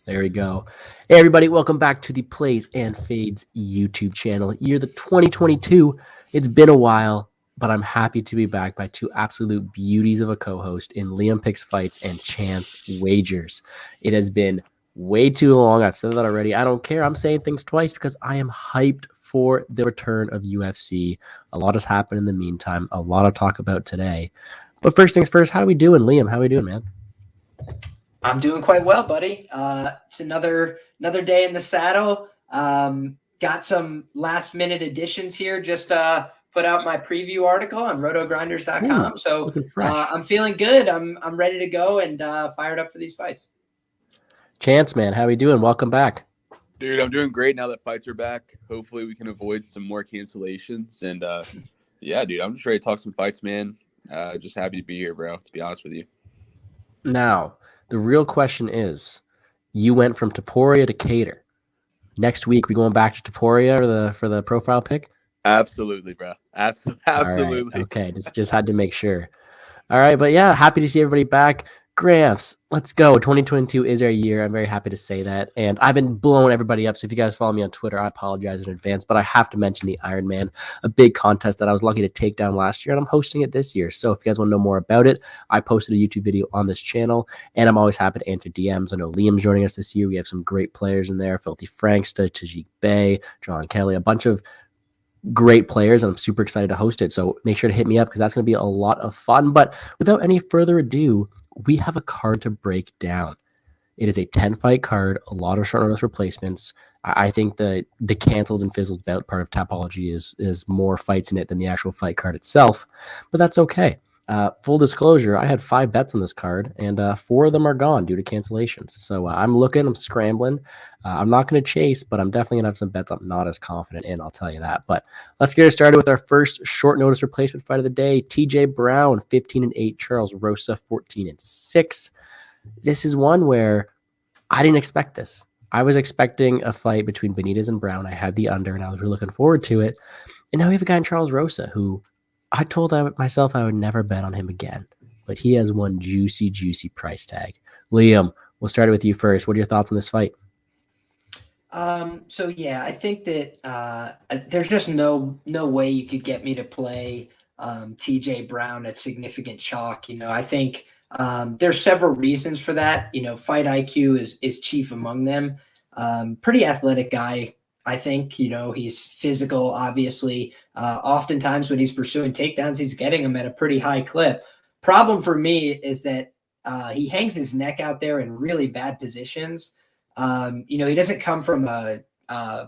There we go. Hey, everybody, welcome back to the Plays and Fades YouTube channel. Year the 2022. It's been a while, but I'm happy to be back by two absolute beauties of a co-host in LiamPicksFights and ChanceWagers. It has been way too long. I've said that already. I don't care. I'm saying things twice because I am hyped for the return of UFC. A lot has happened in the meantime. A lot to talk about today. But first things first, how are we doing, Liam? How are we doing, man? I'm doing quite well, buddy. It's another day in the saddle. Got some last minute additions here. Just put out my preview article on rotogrinders.com. So looking fresh. I'm feeling good. I'm ready to go and fired up for these fights. Chance, man, how are we doing? Welcome back. Dude, I'm doing great now that fights are back. Hopefully we can avoid some more cancellations. And yeah, dude, I'm just ready to talk some fights, man. Just happy to be here, bro, to be honest with you. Now, the real question is, you went from Topuria to Kattar. Next week, we going back to Topuria for the profile pick? Absolutely, bro. Absolutely. Right. Okay, just had to make sure. All right, but yeah, happy to see everybody back. Gramps, let's go. 2022 is our year. I'm very happy to say that. And I've been blowing everybody up. So if you guys follow me on Twitter, I apologize in advance. But I have to mention the Iron Man, a big contest that I was lucky to take down last year. And I'm hosting it this year. So if you guys want to know more about it, I posted a YouTube video on this channel. And I'm always happy to answer DMs. I know Liam's joining us this year. We have some great players in there. Filthy Franks, Tajik Bay, John Kelly, a bunch of great players, and I'm super excited to host it. So make sure to hit me up because that's going to be a lot of fun. But without any further ado, we have a card to break down. It is a 10-fight card, a lot of short notice replacements. I think the canceled and fizzled bout part of Tapology is more fights in it than the actual fight card itself, but that's okay. Full disclosure, I had 5 bets on this card, and 4 of them are gone due to cancellations. So I'm scrambling. I'm not going to chase, but I'm definitely going to have some bets I'm not as confident in, I'll tell you that. But let's get started with our first short notice replacement fight of the day. TJ Brown, 15-8. Charles Rosa, 14-6. This is one where I didn't expect this. I was expecting a fight between Benitez and Brown. I had the under, and I was really looking forward to it. And now we have a guy in Charles Rosa who I told myself I would never bet on him again, but he has one juicy, juicy price tag. Liam, we'll start with you first. What are your thoughts on this fight? So yeah, I think that there's just no way you could get me to play TJ Brown at significant chalk. I think there's several reasons for that. Fight IQ is chief among them. Pretty athletic guy. I think, he's physical, obviously. Oftentimes when he's pursuing takedowns, he's getting them at a pretty high clip. Problem for me is that he hangs his neck out there in really bad positions. He doesn't come from a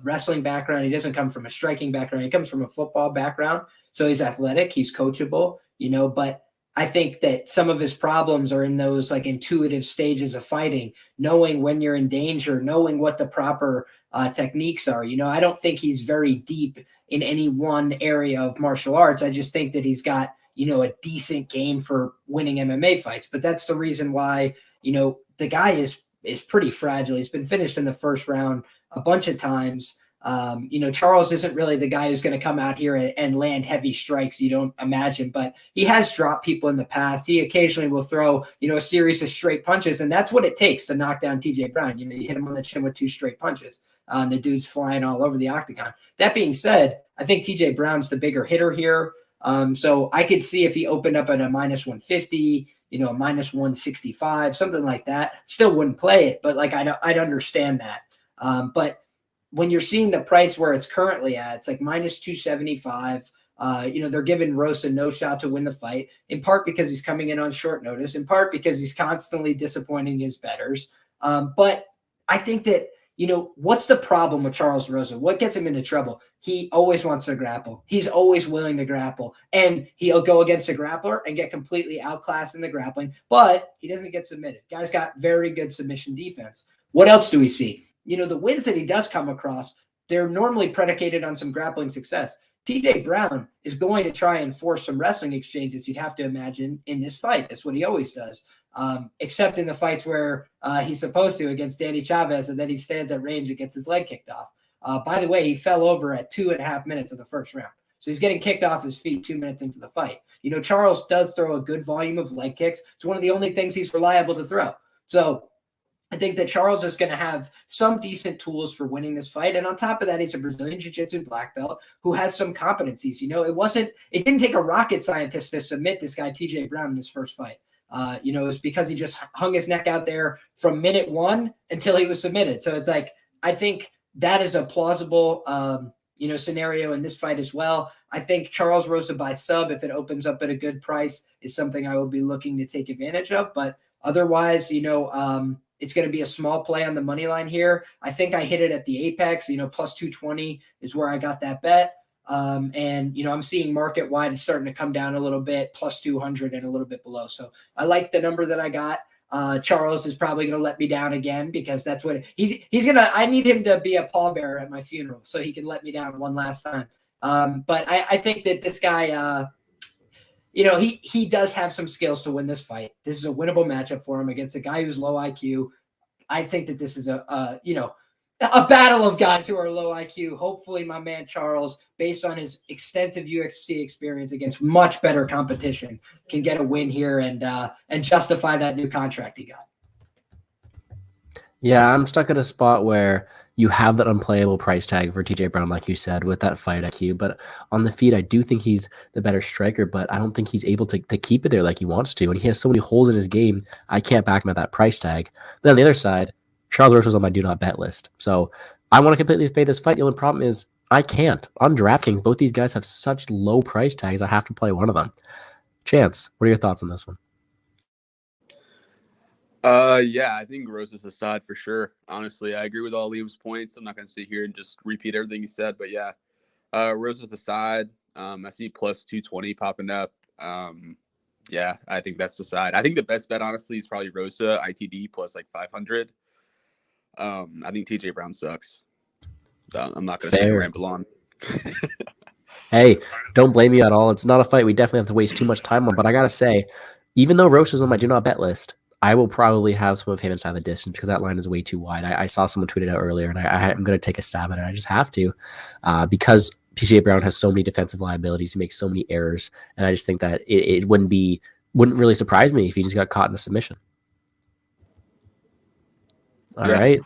wrestling background. He doesn't come from a striking background. He comes from a football background. So he's athletic. He's coachable, but I think that some of his problems are in those like intuitive stages of fighting, knowing when you're in danger, knowing what the proper techniques are. I don't think he's very deep in any one area of martial arts. I just think that he's got, a decent game for winning MMA fights. But that's the reason why, the guy is pretty fragile. He's been finished in the first round a bunch of times. Charles isn't really the guy who's going to come out here and land heavy strikes, you don't imagine, but he has dropped people in the past. He occasionally will throw, a series of straight punches, and that's what it takes to knock down TJ Brown. You hit him on the chin with 2 straight punches. The dude's flying all over the octagon. That being said, I think TJ Brown's the bigger hitter here. So I could see if he opened up at a -150, a -165, something like that. Still wouldn't play it, but I'd understand that. But when you're seeing the price where it's currently at, it's like -275. They're giving Rosa no shot to win the fight, in part because he's coming in on short notice, in part because he's constantly disappointing his bettors. But I think that, what's the problem with Charles Rosa? What gets him into trouble? He always wants to grapple. He's always willing to grapple. And he'll go against a grappler and get completely outclassed in the grappling, but he doesn't get submitted. Guy's got very good submission defense. What else do we see? The wins that he does come across, they're normally predicated on some grappling success. TJ Brown is going to try and force some wrestling exchanges, you'd have to imagine, in this fight. That's what he always does, except in the fights where he's supposed to against Danny Chavez, and then he stands at range and gets his leg kicked off. By the way, he fell over at 2.5 minutes of the first round. So he's getting kicked off his feet 2 minutes into the fight. Charles does throw a good volume of leg kicks. It's one of the only things he's reliable to throw. So I think that Charles is going to have some decent tools for winning this fight. And on top of that, he's a Brazilian Jiu-Jitsu black belt who has some competencies. It didn't take a rocket scientist to submit this guy, TJ Brown, in his first fight. It was because he just hung his neck out there from minute one until he was submitted. So it's like, I think that is a plausible, scenario in this fight as well. I think Charles Rosa by sub, if it opens up at a good price, is something I will be looking to take advantage of. But otherwise, it's going to be a small play on the money line here. I think I hit it at the apex, plus 220 is where I got that bet. I'm seeing market wide it's starting to come down a little bit, plus 200 and a little bit below. So I like the number that I got. Charles is probably going to let me down again because that's what he's going to, I need him to be a pallbearer at my funeral so he can let me down one last time. But I think that this guy, he does have some skills to win this fight. This is a winnable matchup for him against a guy who's low IQ. I think that this is a battle of guys who are low IQ. Hopefully my man Charles, based on his extensive UFC experience against much better competition, can get a win here and justify that new contract he got. Yeah, I'm stuck at a spot where you have that unplayable price tag for TJ Brown, like you said, with that fight IQ. But on the feet, I do think he's the better striker, but I don't think he's able to keep it there like he wants to. And he has so many holes in his game, I can't back him at that price tag. Then on the other side, Charles Rosa's on my do not bet list. So I want to completely fade this fight. The only problem is I can't. On DraftKings, both these guys have such low price tags, I have to play one of them. Chance, what are your thoughts on this one? Yeah, I think Rosa's the side for sure. Honestly, I agree with all Liam's points. I'm not going to sit here and just repeat everything he said, but yeah, Rosa's the side. I see plus 220 popping up. Yeah, I think that's the side. I think the best bet, honestly, is probably Rosa ITD plus like 500. I think TJ Brown sucks. I'm not going to ramble on. Hey, don't blame me at all. It's not a fight we definitely have to waste too much time on, but I got to say, even though Rosa's on my do not bet list, I will probably have some of him inside the distance because that line is way too wide. I saw someone tweet it out earlier, and I'm going to take a stab at it. I just have to because TJ Brown has so many defensive liabilities. He makes so many errors, and I just think that it wouldn't really surprise me if he just got caught in a submission. All right.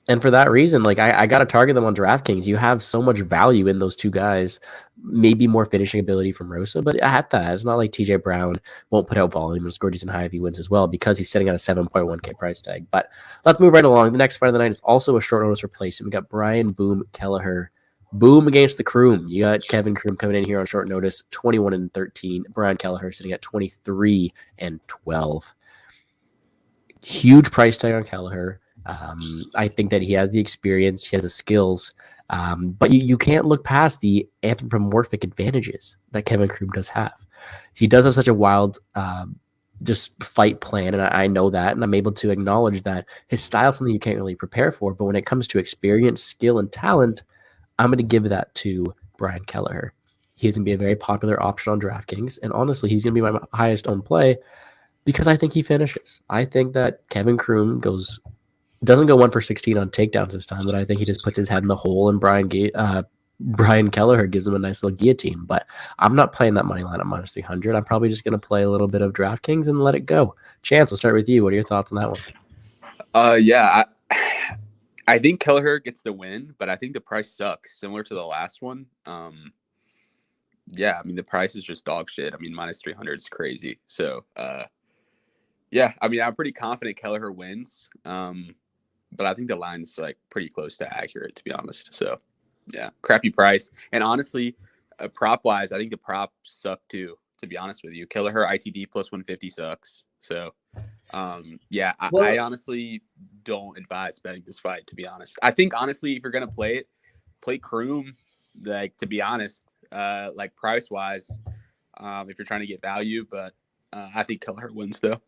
And for that reason, like I got to target them on DraftKings. You have so much value in those two guys, maybe more finishing ability from Rosa, but at that, it's not like TJ Brown won't put out volume and score decent high if he wins as well because he's sitting at a 7.1K price tag. But let's move right along. The next fight of the night is also a short notice replacement. We got Brian Boom Kelleher. Boom against the Kroom. You got Kevin Kroom coming in here on short notice, 21-13. Brian Kelleher sitting at 23-12. Huge price tag on Kelleher. I think that he has the experience, he has the skills, but you can't look past the anthropomorphic advantages that Kevin Kroom does have. He does have such a wild just fight plan, and I know that, and I'm able to acknowledge that his style is something you can't really prepare for, but when it comes to experience, skill, and talent, I'm going to give that to Brian Kelleher. He's going to be a very popular option on DraftKings, and honestly, he's going to be my highest owned play because I think he finishes. I think that Kevin Kroom doesn't go 1 for 16 on takedowns this time, but I think he just puts his head in the hole and Brian Kelleher gives him a nice little guillotine. But I'm not playing that money line at minus 300. I'm probably just going to play a little bit of DraftKings and let it go. Chance, we'll start with you. What are your thoughts on that one? Yeah, I think Kelleher gets the win, but I think the price sucks, similar to the last one. Yeah, I mean, the price is just dog shit. I mean, minus 300 is crazy. So, yeah, I mean, I'm pretty confident Kelleher wins. But I think the line's like pretty close to accurate, to be honest. So, yeah, crappy price. And honestly, prop wise, I think the props suck too, to be honest with you. Kelleher ITD plus 150 sucks. So, yeah, I honestly don't advise betting this fight, to be honest. I think, honestly, if you're going to play it, play Kroom, like, to be honest, like price wise, if you're trying to get value. But I think Kelleher wins, though.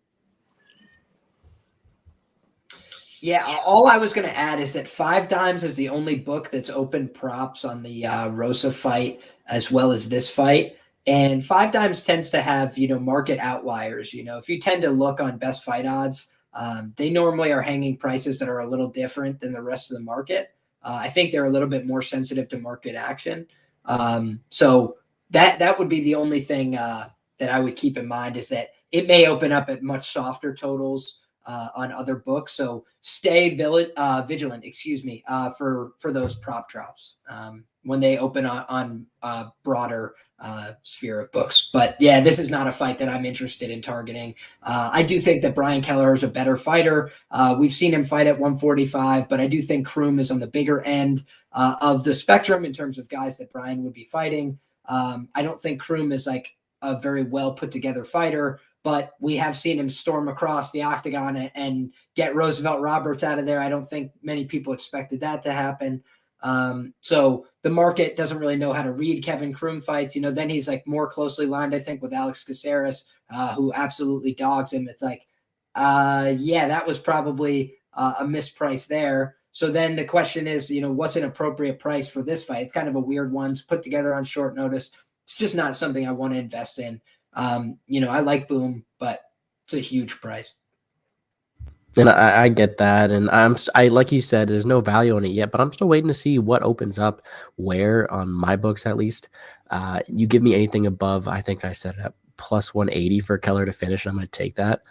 Yeah, all I was going to add is that 5Dimes is the only book that's open props on the Rosa fight as well as this fight. And 5Dimes tends to have, market outliers. If you tend to look on best fight odds, they normally are hanging prices that are a little different than the rest of the market. I think they're a little bit more sensitive to market action. So that would be the only thing that I would keep in mind is that it may open up at much softer totals. on other books. So stay vigilant, for those prop drops when they open on broader sphere of books. But yeah, this is not a fight that I'm interested in targeting. I do think that Brian Kelleher is a better fighter. We've seen him fight at 145, but I do think Kroom is on the bigger end of the spectrum in terms of guys that Brian would be fighting. I don't think Kroom is like a very well put together fighter, but we have seen him storm across the octagon and get Roosevelt Roberts out of there. I don't think many people expected that to happen. So the market doesn't really know how to read Kevin Kroom fights. Then he's like more closely lined, I think, with Alex Caceres, who absolutely dogs him. It's like, yeah, that was probably a misprice there. So then the question is, what's an appropriate price for this fight? It's kind of a weird one. It's put together on short notice. It's just not something I want to invest in. I like Boom, but it's a huge price. And I get that, and I like you said, there's no value on it yet, but I'm still waiting to see what opens up where on my books at least. You give me anything above, I think I set it up plus 180 for Kelleher to finish, and I'm going to take that.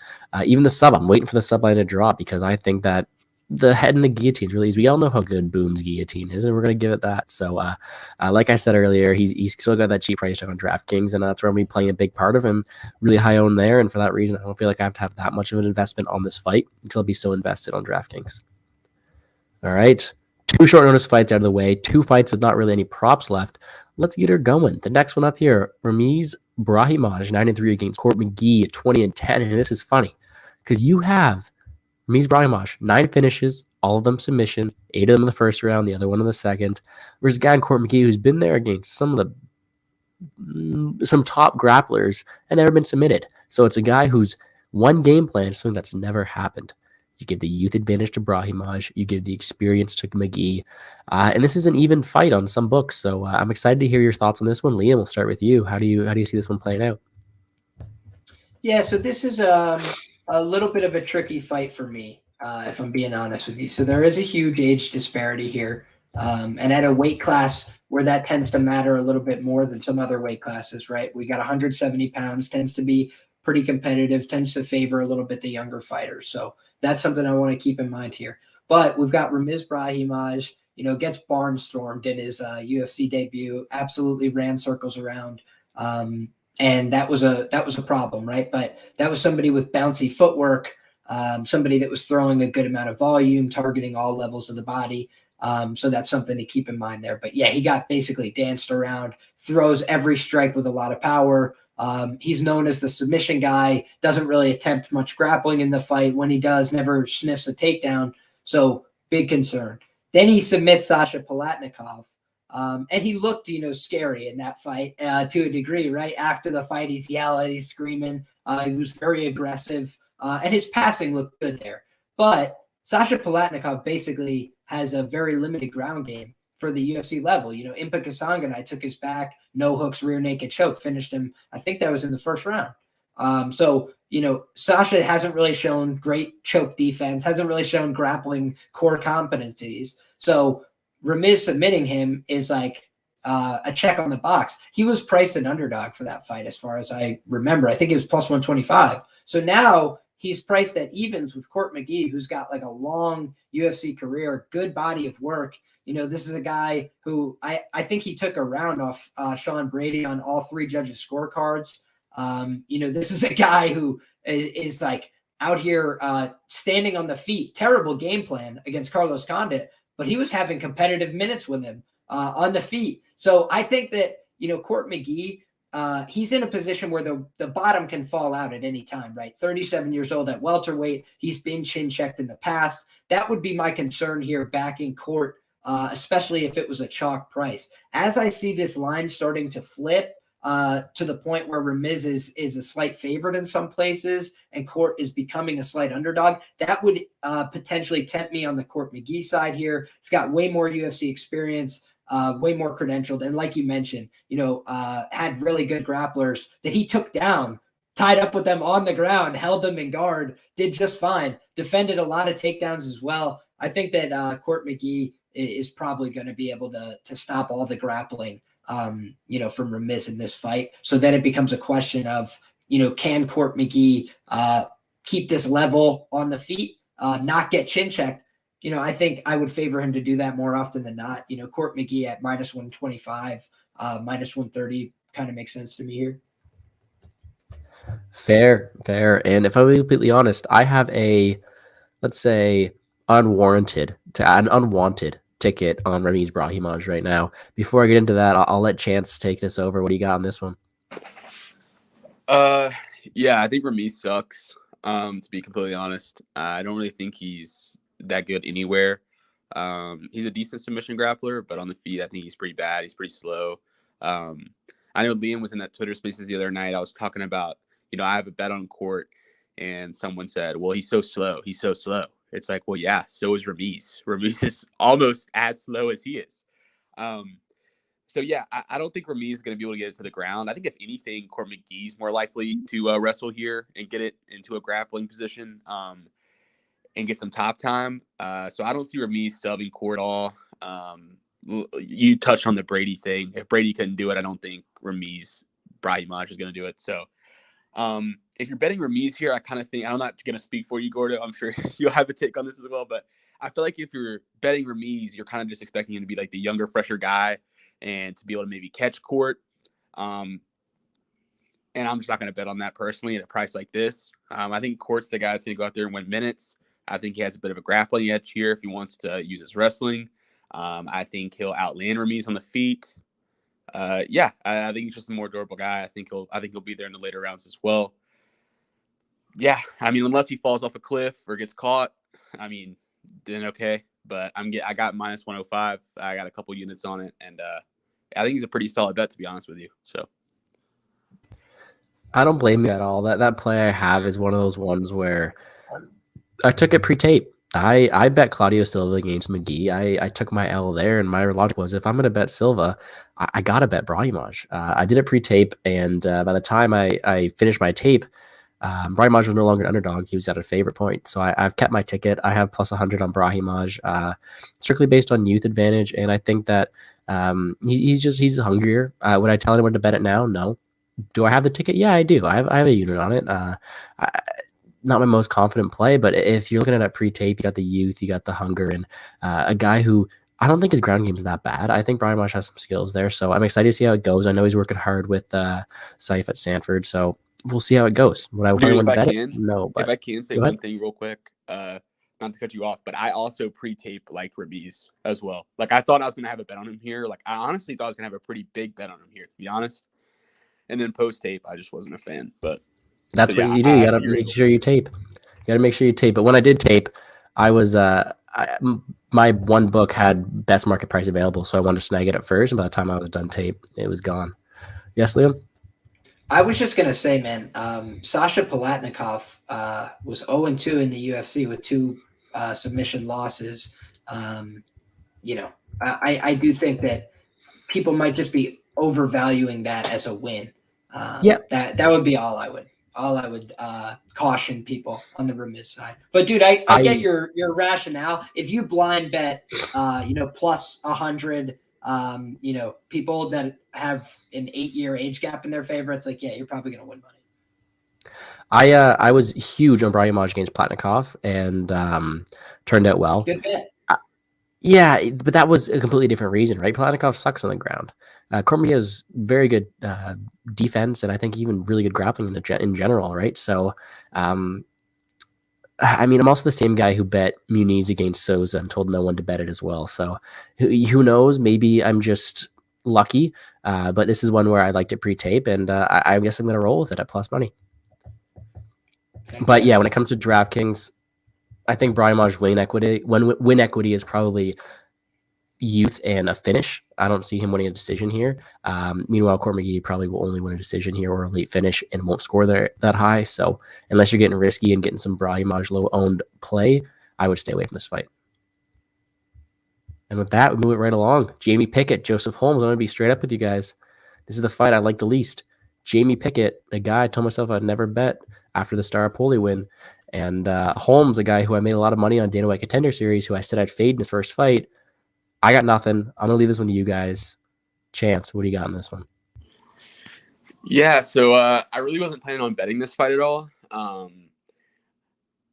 Even the sub, I'm waiting for the sub line to drop because I think that the head and the guillotine is really easy. We all know how good Boom's guillotine is, and we're going to give it that. So, like I said earlier, he's still got that cheap price tag on DraftKings, and that's where I'm going to be playing a big part of him. Really high owned there, and for that reason, I don't feel like I have to have that much of an investment on this fight because I'll be so invested on DraftKings. All right, 2 short notice fights out of the way, 2 fights with not really any props left. Let's get her going. The next one up here, Ramiz Brahimaj, 9-3 against Court McGee at 20-10, and this is funny because you have Ramiz Brahimaj, 9 finishes, all of them submission, 8 of them in the first round, the other one in the second. There's a guy in Court McGee who's been there against some top grapplers and never been submitted. So it's a guy who's one game plan, something that's never happened. You give the youth advantage to Brahimaj, you give the experience to McGee, and this is an even fight on some books. So I'm excited to hear your thoughts on this one. Liam, we'll start with you. How do you see this one playing out? Yeah, so this is a little bit of a tricky fight for me, if I'm being honest with you. So there is a huge age disparity here. And at a weight class where that tends to matter a little bit more than some other weight classes, right? We got 170 pounds, tends to be pretty competitive, tends to favor a little bit the younger fighters. So that's something I want to keep in mind here. But we've got Ramiz Brahimaj, gets barnstormed in his UFC debut, absolutely ran circles around. And that was a problem, right? But that was somebody with bouncy footwork, somebody that was throwing a good amount of volume, targeting all levels of the body. So that's something to keep in mind there. But yeah, he got basically danced around, throws every strike with a lot of power. He's known as the submission guy, doesn't really attempt much grappling in the fight. When he does, never sniffs a takedown. So big concern. Then he submits Sasha Palatnikov. And he looked, scary in that fight to a degree, right? After the fight, he's yelling, he's screaming. He was very aggressive, and his passing looked good there. But Sasha Palatnikov basically has a very limited ground game for the UFC level. Impa Kasanganay took his back, no hooks, rear naked choke, finished him. I think that was in the first round. So Sasha hasn't really shown great choke defense, hasn't really shown grappling core competencies. So Ramiz submitting him is like a check on the box. He was priced an underdog for that fight, as far as I remember. I think it was plus 125. So now he's priced at evens with Court McGee, who's got like a long UFC career, good body of work. This is a guy who I think he took a round off Sean Brady on all 3 judges' scorecards. This is a guy who is like out here standing on the feet. Terrible game plan against Carlos Condit, but he was having competitive minutes with him on the feet. So I think that, Court McGee, he's in a position where the bottom can fall out at any time, right? 37 years old at welterweight. He's been chin checked in the past. That would be my concern here backing Court, especially if it was a chalk price. As I see this line starting to flip to the point where Ramiz is a slight favorite in some places and Court is becoming a slight underdog, that would potentially tempt me on the Court McGee side here. He's got way more UFC experience, way more credentialed. And like you mentioned, had really good grapplers that he took down, tied up with them on the ground, held them in guard, did just fine, defended a lot of takedowns as well. I think that Court McGee is probably going to be able to stop all the grappling from Ramiz in this fight. So then it becomes a question of, can Court McGee keep this level on the feet, not get chin checked, I think I would favor him to do that more often than not. Court McGee at -125, -130 kind of makes sense to me here. Fair. And if I'm completely honest, I have a, let's say, an unwanted ticket on Ramiz Brahimaj right now. Before I get into that, I'll let Chance take this over. What do you got on this one? Yeah, I think Ramiz sucks. To be completely honest, I don't really think he's that good anywhere. He's a decent submission grappler, but on the feet, I think he's pretty bad. He's pretty slow. I know Liam was in that Twitter Spaces the other night. I was talking about, I have a bet on Court, and someone said, well, he's so slow. He's so slow. It's like, well, yeah, so is Ramiz. Ramiz is almost as slow as he is. So, yeah, I don't think Ramiz is going to be able to get it to the ground. I think, if anything, Court McGee's more likely to wrestle here and get it into a grappling position and get some top time. So I don't see Ramiz subbing Court at all. You touched on the Brady thing. If Brady couldn't do it, I don't think Ramiz Brahimaj is going to do it. So if you're betting Ramiz here, I kind of think, I'm not going to speak for you, Gordo. I'm sure you'll have a take on this as well. But I feel like if you're betting Ramiz, you're kind of just expecting him to be like the younger, fresher guy and to be able to maybe catch Court. And I'm just not going to bet on that personally at a price like this. I think Court's the guy that's going to go out there and win minutes. I think he has a bit of a grappling edge here if he wants to use his wrestling. I think he'll outland Ramiz on the feet. I think he's just a more durable guy. I think he'll be there in the later rounds as well. Yeah, I mean, unless he falls off a cliff or gets caught, I mean, then okay. But I got -105. I got a couple units on it, and I think he's a pretty solid bet, to be honest with you. So I don't blame you at all. That play I have is one of those ones where I took it pre-tape. I bet Claudio Silva against McGee. I took my L there, and my logic was, if I'm going to bet Silva, I got to bet Brahimaj. I did it pre-tape, and by the time I finished my tape, Brahimaj was no longer an underdog. He was at a favorite point. So I've kept my ticket. I have +100 on Brahimaj, strictly based on youth advantage, and I think that he's hungrier. Would I tell anyone to bet it now? No. Do I have the ticket? Yeah, I do. I have a unit on it. Not my most confident play, but if you're looking at it pre-tape, you got the youth, you got the hunger, and a guy who I don't think his ground game is that bad. I think Brahimaj has some skills there, so I'm excited to see how it goes. I know he's working hard with Saif at Sanford, so we'll see how it goes. Would I want to bet it? No, but if I can say one thing real quick, not to cut you off, but I also pre-tape like Ramiz as well. Like, I thought I was going to have a bet on him here. Like, I honestly thought I was going to have a pretty big bet on him here, to be honest. And then post-tape, I just wasn't a fan, but that's what you do. You got to make sure you tape. But when I did tape, I was my one book had best market price available, so I wanted to snag it at first. And by the time I was done tape, it was gone. Yes, Liam? I was just gonna say, man, Sasha Palatnikov was 0-2 in the UFC with 2 submission losses. I do think that people might just be overvaluing that as a win. That would be all I would caution people on the Ramiz side. But dude, I get your rationale. If you blind bet, +100, people that have an 8-year age gap in their favor, it's like, yeah, you're probably gonna win money. I was huge on Brahimaj against Platnikov, and turned out well. Good bet. Yeah, but that was a completely different reason, right? Platnikov sucks on the ground. Cormier has very good defense, and I think even really good grappling in general, right? So, I'm also the same guy who bet Muniz against Souza and told no one to bet it as well. So, who knows? Maybe I'm just lucky, but this is one where I liked it pre-tape, and I guess I'm going to roll with it at plus money. But yeah, when it comes to DraftKings, I think Brahimaj win equity is probably youth and a finish. I don't see him winning a decision here. Meanwhile, Court McGee probably will only win a decision here or a late finish and won't score that high. So unless you're getting risky and getting some Brahimaj low-owned play, I would stay away from this fight. And with that, we move it right along. Jamie Pickett, Joseph Holmes. I'm going to be straight up with you guys. This is the fight I like the least. Jamie Pickett, a guy I told myself I'd never bet after the Staropoli win. And Holmes, a guy who I made a lot of money on Dana White Contender Series, who I said I'd fade in his first fight. I got nothing. I'm going to leave this one to you guys. Chance, what do you got in this one? Yeah, so I really wasn't planning on betting this fight at all.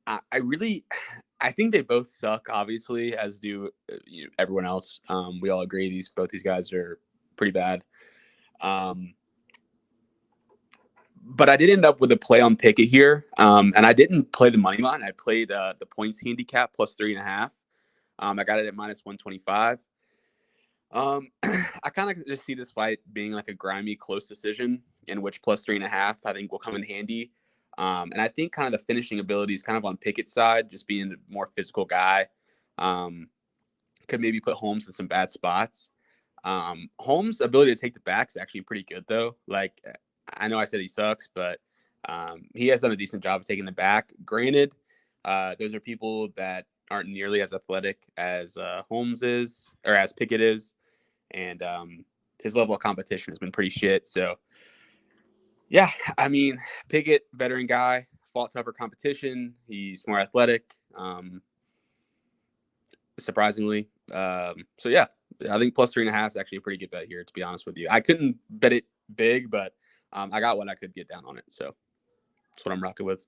I think they both suck, obviously, as do everyone else. We all agree both these guys are pretty bad. But I did end up with a play on Pickett here, and I didn't play the money line. I played the points handicap plus 3.5. I got it at minus 125. I kind of just see this fight being like a grimy, close decision in which plus 3.5 I think will come in handy. And I think kind of the finishing ability is kind of on Pickett's side, just being a more physical guy. Could maybe put Holmes in some bad spots. Holmes' ability to take the back is actually pretty good, though. Like, I know I said he sucks, but he has done a decent job of taking the back. Granted, those are people that aren't nearly as athletic as Holmes is, or as Pickett is. And his level of competition has been pretty shit. So, yeah, I mean, Pickett, veteran guy, fought tougher competition. He's more athletic, surprisingly. So, yeah, I think plus 3.5 is actually a pretty good bet here, to be honest with you. I couldn't bet it big, but I got what I could get down on it. So that's what I'm rocking with.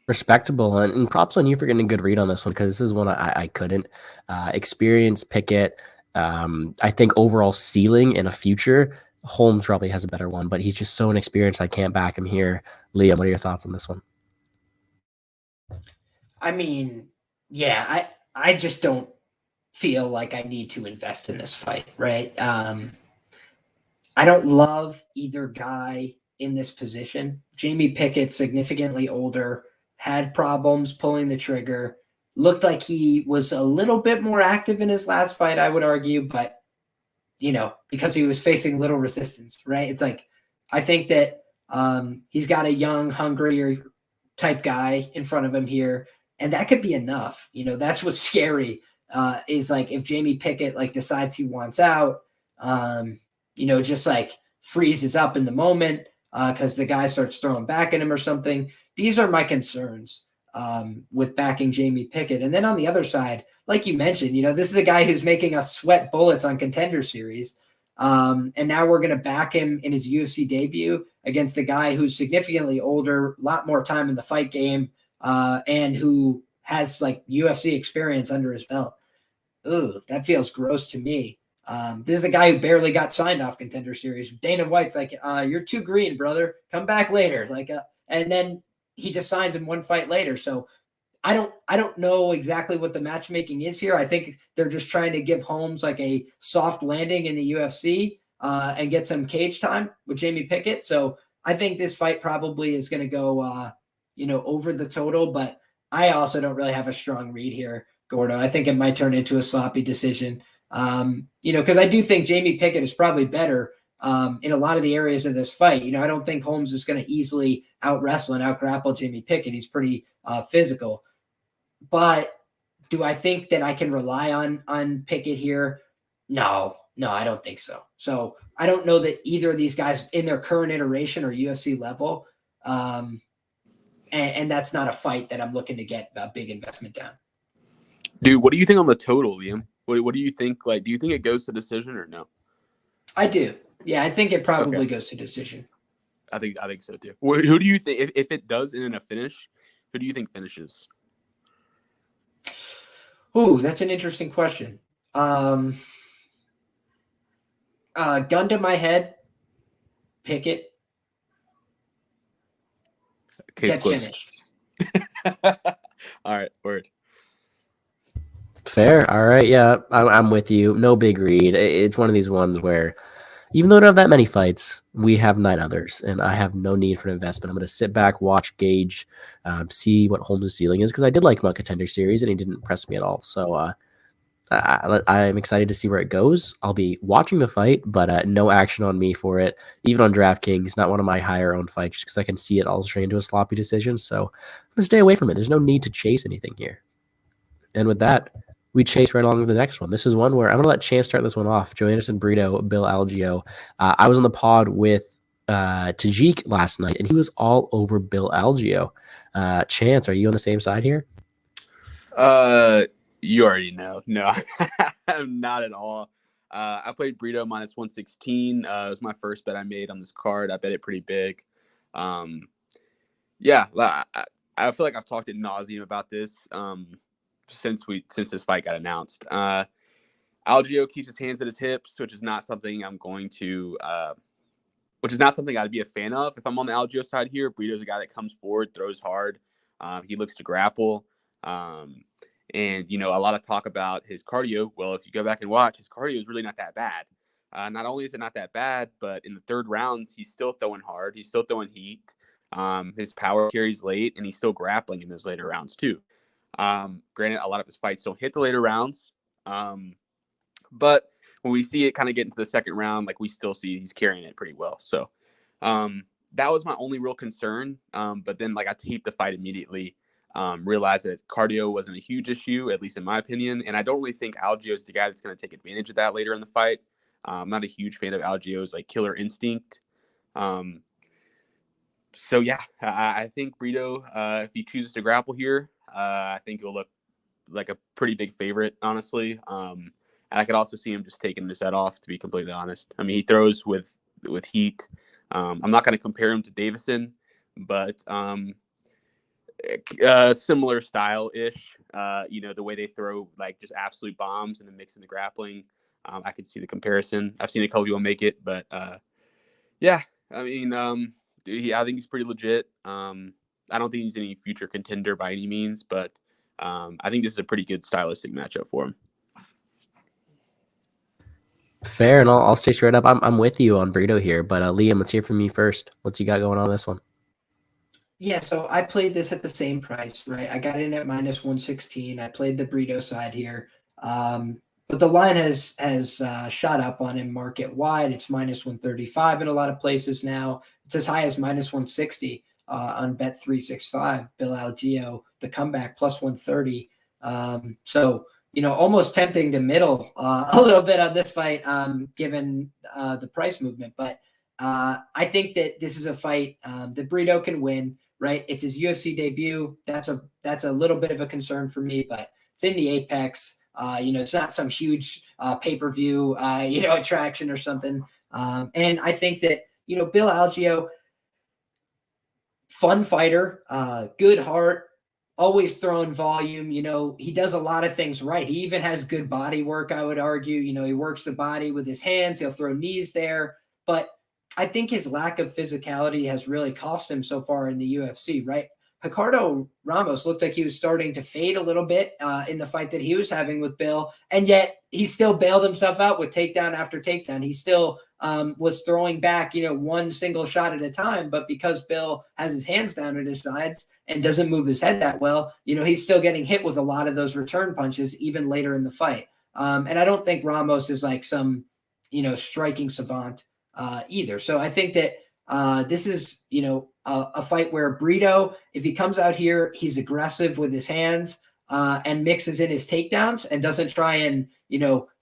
Respectable, and props on you for getting a good read on this one, because this is one I couldn't. Experience Pickett. I think overall ceiling in a future, Holmes probably has a better one, but he's just so inexperienced. I can't back him here. Liam, what are your thoughts on this one? I mean, yeah, I just don't feel like I need to invest in this fight, right? I don't love either guy in this position. Jamie Pickett, significantly older, had problems pulling the trigger. Looked like he was a little bit more active in his last fight, I would argue, but because he was facing little resistance, right? It's like, I think that he's got a young, hungrier type guy in front of him here, and that could be enough. That's what's scary, is like if Jamie Pickett like decides he wants out, just like freezes up in the moment because the guy starts throwing back at him or something. These are my concerns with backing Jamie Pickett. And then on the other side, like you mentioned, this is a guy who's making us sweat bullets on Contender Series. And now we're going to back him in his UFC debut against a guy who's significantly older, a lot more time in the fight game, and who has like UFC experience under his belt. Ooh, that feels gross to me. This is a guy who barely got signed off Contender Series. Dana White's like, you're too green, brother. Come back later. And then he just signs him one fight later. So I don't know exactly what the matchmaking is here. I think they're just trying to give Holmes like a soft landing in the UFC and get some cage time with Jamie Pickett. So I think this fight probably is going to go, over the total, but I also don't really have a strong read here, Gordo. I think it might turn into a sloppy decision. Because I do think Jamie Pickett is probably better in a lot of the areas of this fight. I don't think Holmes is going to easily out wrestle and out grapple Jamie Pickett. He's pretty physical. But do I think that I can rely on Pickett here? No, I don't think so. So I don't know that either of these guys in their current iteration or UFC level. And that's not a fight that I'm looking to get a big investment down. Dude, what do you think on the total, Liam? What do you think? Like, do you think it goes to decision or no? I do. Yeah, I think it probably goes to decision. I think so too. Who do you think, if it does end in a finish, who do you think finishes? Ooh, that's an interesting question. Gun to my head, Pickett gets finished. All right, word. Fair. All right. Yeah, I'm with you. No big read. It's one of these ones where, even though we don't have that many fights, we have 9 others, and I have no need for an investment. I'm going to sit back, watch, gauge, see what Holmes' ceiling is, because I did like him on Contender Series, and he didn't impress me at all. So I'm excited to see where it goes. I'll be watching the fight, but no action on me for it. Even on DraftKings, not one of my higher owned fights, just because I can see it all turning into a sloppy decision. So I'm going to stay away from it. There's no need to chase anything here. And with that, we chase right along with the next one. This is one where I'm going to let Chance start this one off. Joe Anderson Brito, Bill Algeo. I was on the pod with Tajik last night, and he was all over Bill Algeo. Chance, are you on the same side here? You already know. No, I'm not at all. I played Brito minus 116. It was my first bet I made on this card. I bet it pretty big. Yeah, I feel like I've talked ad nauseum about this since this fight got announced. Algeo keeps his hands at his hips, which is not something I'd be a fan of if I'm on the Algeo side here. Brito's a guy that comes forward, throws hard. He looks to grapple. And, a lot of talk about his cardio. Well, if you go back and watch, his cardio is really not that bad. Not only is it not that bad, but in the third rounds, he's still throwing hard. He's still throwing heat. His power carries late, and he's still grappling in those later rounds too. Granted, a lot of his fights don't hit the later rounds. But when we see it kind of get into the second round, like we still see he's carrying it pretty well. So that was my only real concern. But then like I taped the fight immediately, realized that cardio wasn't a huge issue, at least in my opinion. And I don't really think Algeo is the guy that's going to take advantage of that later in the fight. I'm not a huge fan of Algeo's like killer instinct. So yeah, I think Brito, if he chooses to grapple here, I think he'll look like a pretty big favorite, honestly. And I could also see him just taking his head off, to be completely honest. I mean, he throws with heat. I'm not going to compare him to Davison, but similar style-ish. The way they throw like just absolute bombs and then mix in the grappling. I could see the comparison. I've seen a couple people make it, but yeah, I mean, I think he's pretty legit. I don't think he's any future contender by any means, but I think this is a pretty good stylistic matchup for him. Fair, and I'll stay straight up. I'm with you on Brito here, but Liam, let's hear from you first. What's you got going on this one? Yeah, so I played this at the same price, right? I got in at -116. I played the Brito side here, but the line has shot up on him market wide. It's -135 in a lot of places now. It's as high as -160 on Bet365. Bill Algeo, the comeback, +130. So almost tempting to middle a little bit on this fight, given the price movement. But I think that this is a fight that Brito can win, right? It's his UFC debut. That's a little bit of a concern for me, but it's in the Apex. It's not some huge pay-per-view, attraction or something. And I think that, Bill Algeo, fun fighter, good heart, always throwing volume. He does a lot of things right. He even has good body work, I would argue. He works the body with his hands. He'll throw knees there. But I think his lack of physicality has really cost him so far in the UFC, right? Ricardo Ramos looked like he was starting to fade a little bit in the fight that he was having with Bill, and yet he still bailed himself out with takedown after takedown. He still was throwing back, one single shot at a time, but because Bill has his hands down at his sides and doesn't move his head that well, he's still getting hit with a lot of those return punches even later in the fight. And I don't think Ramos is like some, striking savant either. So I think that this is, a fight where Brito, if he comes out here, he's aggressive with his hands and mixes in his takedowns and doesn't try and,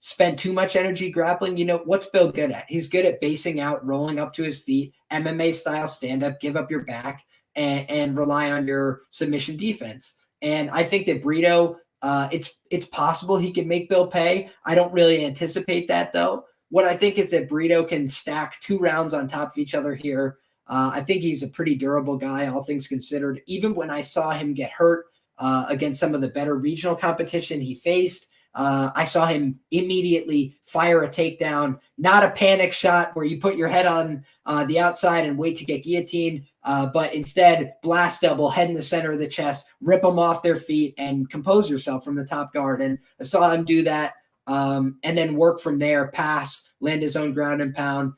spend too much energy grappling. What's Bill good at? He's good at basing out, rolling up to his feet, MMA style stand up, give up your back and rely on your submission defense. And I think that Brito, it's possible he could make Bill pay. I don't really anticipate that though. What I think is that Brito can stack 2 rounds on top of each other here. I think he's a pretty durable guy, all things considered. Even when I saw him get hurt against some of the better regional competition he faced, I saw him immediately fire a takedown, not a panic shot where you put your head on the outside and wait to get guillotined, but instead blast double, head in the center of the chest, rip them off their feet, and compose yourself from the top guard. And I saw him do that. And then work from there, pass, land his own ground and pound.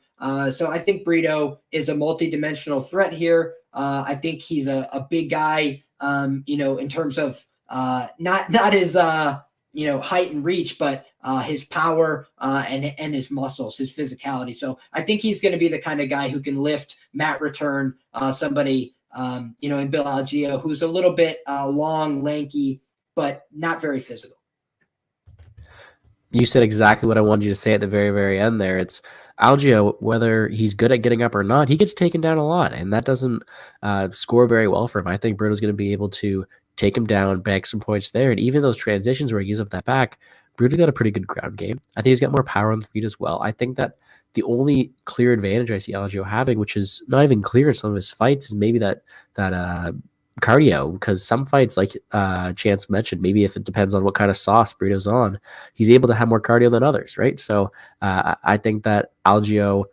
So I think Brito is a multi-dimensional threat here. I think he's a big guy, in terms of not his, height and reach, but his power and his muscles, his physicality. So I think he's going to be the kind of guy who can lift, mat return, somebody, in Bill Algeo, who's a little bit long, lanky, but not very physical. You said exactly what I wanted you to say at the very, very end there. It's Algeo, whether he's good at getting up or not, he gets taken down a lot, and that doesn't score very well for him. I think Brito's going to be able to take him down, bag some points there, and even those transitions where he gives up that back, Brito's got a pretty good ground game. I think he's got more power on the feet as well. I think that the only clear advantage I see Algeo having, which is not even clear in some of his fights, is maybe that cardio, because some fights, like Chance mentioned, maybe if it depends on what kind of sauce Brito's on, he's able to have more cardio than others, right? So I think that Algio,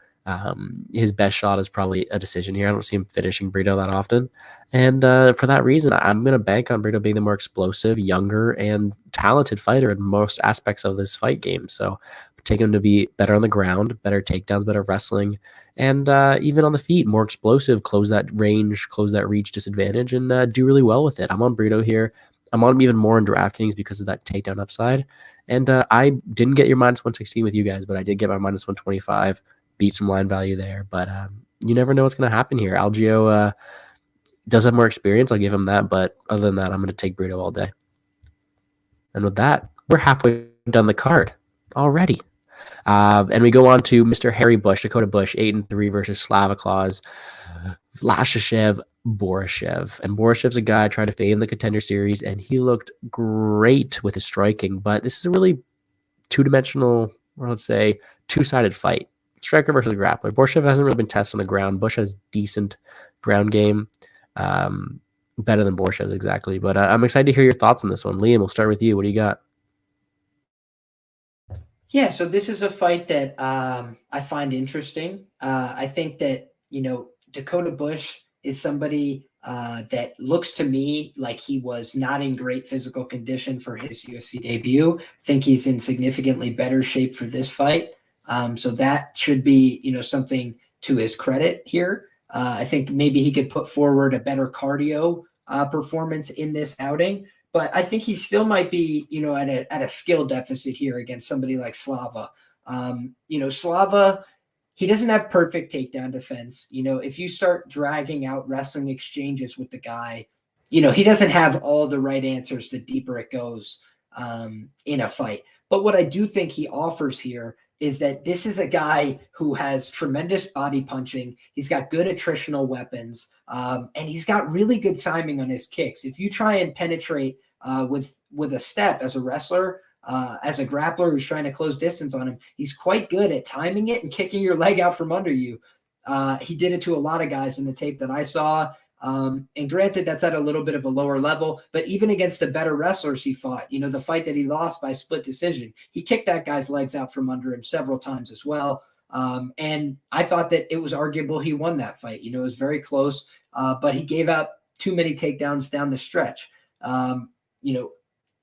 his best shot is probably a decision here. I don't see him finishing Brito that often. And for that reason, I'm going to bank on Brito being the more explosive, younger, and talented fighter in most aspects of this fight game. So take him to be better on the ground, better takedowns, better wrestling, and even on the feet, more explosive, close that range, close that reach disadvantage, and do really well with it. I'm on Brito here. I'm on him even more in DraftKings because of that takedown upside. And I didn't get your minus 116 with you guys, but I did get my minus 125, beat some line value there. But you never know what's going to happen here. Algio does have more experience. I'll give him that. But other than that, I'm going to take Brito all day. And with that, we're halfway done the card already. And we go on to Mr. Harry Bush, Dakota Bush, 8-3 versus Slavaklaus, Vlashishev, Borishev. And Borishev's a guy I tried to fade in the Contender Series, and he looked great with his striking. But this is a really two-dimensional, or let's say, two-sided fight. Striker versus grappler. Borishev hasn't really been tested on the ground. Bush has decent ground game. Better than Borishev's exactly. But I'm excited to hear your thoughts on this one. Liam, we'll start with you. What do you got? Yeah, so this is a fight that I find interesting. I think that, Dakota Bush is somebody that looks to me like he was not in great physical condition for his UFC debut. I think he's in significantly better shape for this fight. So that should be, something to his credit here. I think maybe he could put forward a better cardio performance in this outing. But I think he still might be, at a skill deficit here against somebody like Slava. Slava, he doesn't have perfect takedown defense. If you start dragging out wrestling exchanges with the guy, he doesn't have all the right answers the deeper it goes in a fight. But what I do think he offers here is that this is a guy who has tremendous body punching. He's got good attritional weapons, and he's got really good timing on his kicks. If you try and penetrate with a step as a wrestler, as a grappler who's trying to close distance on him, he's quite good at timing it and kicking your leg out from under you. He did it to a lot of guys in the tape that I saw. And granted, that's at a little bit of a lower level, but even against the better wrestlers he fought, the fight that he lost by split decision, he kicked that guy's legs out from under him several times as well. And I thought that it was arguable he won that fight. It was very close, but he gave out too many takedowns down the stretch.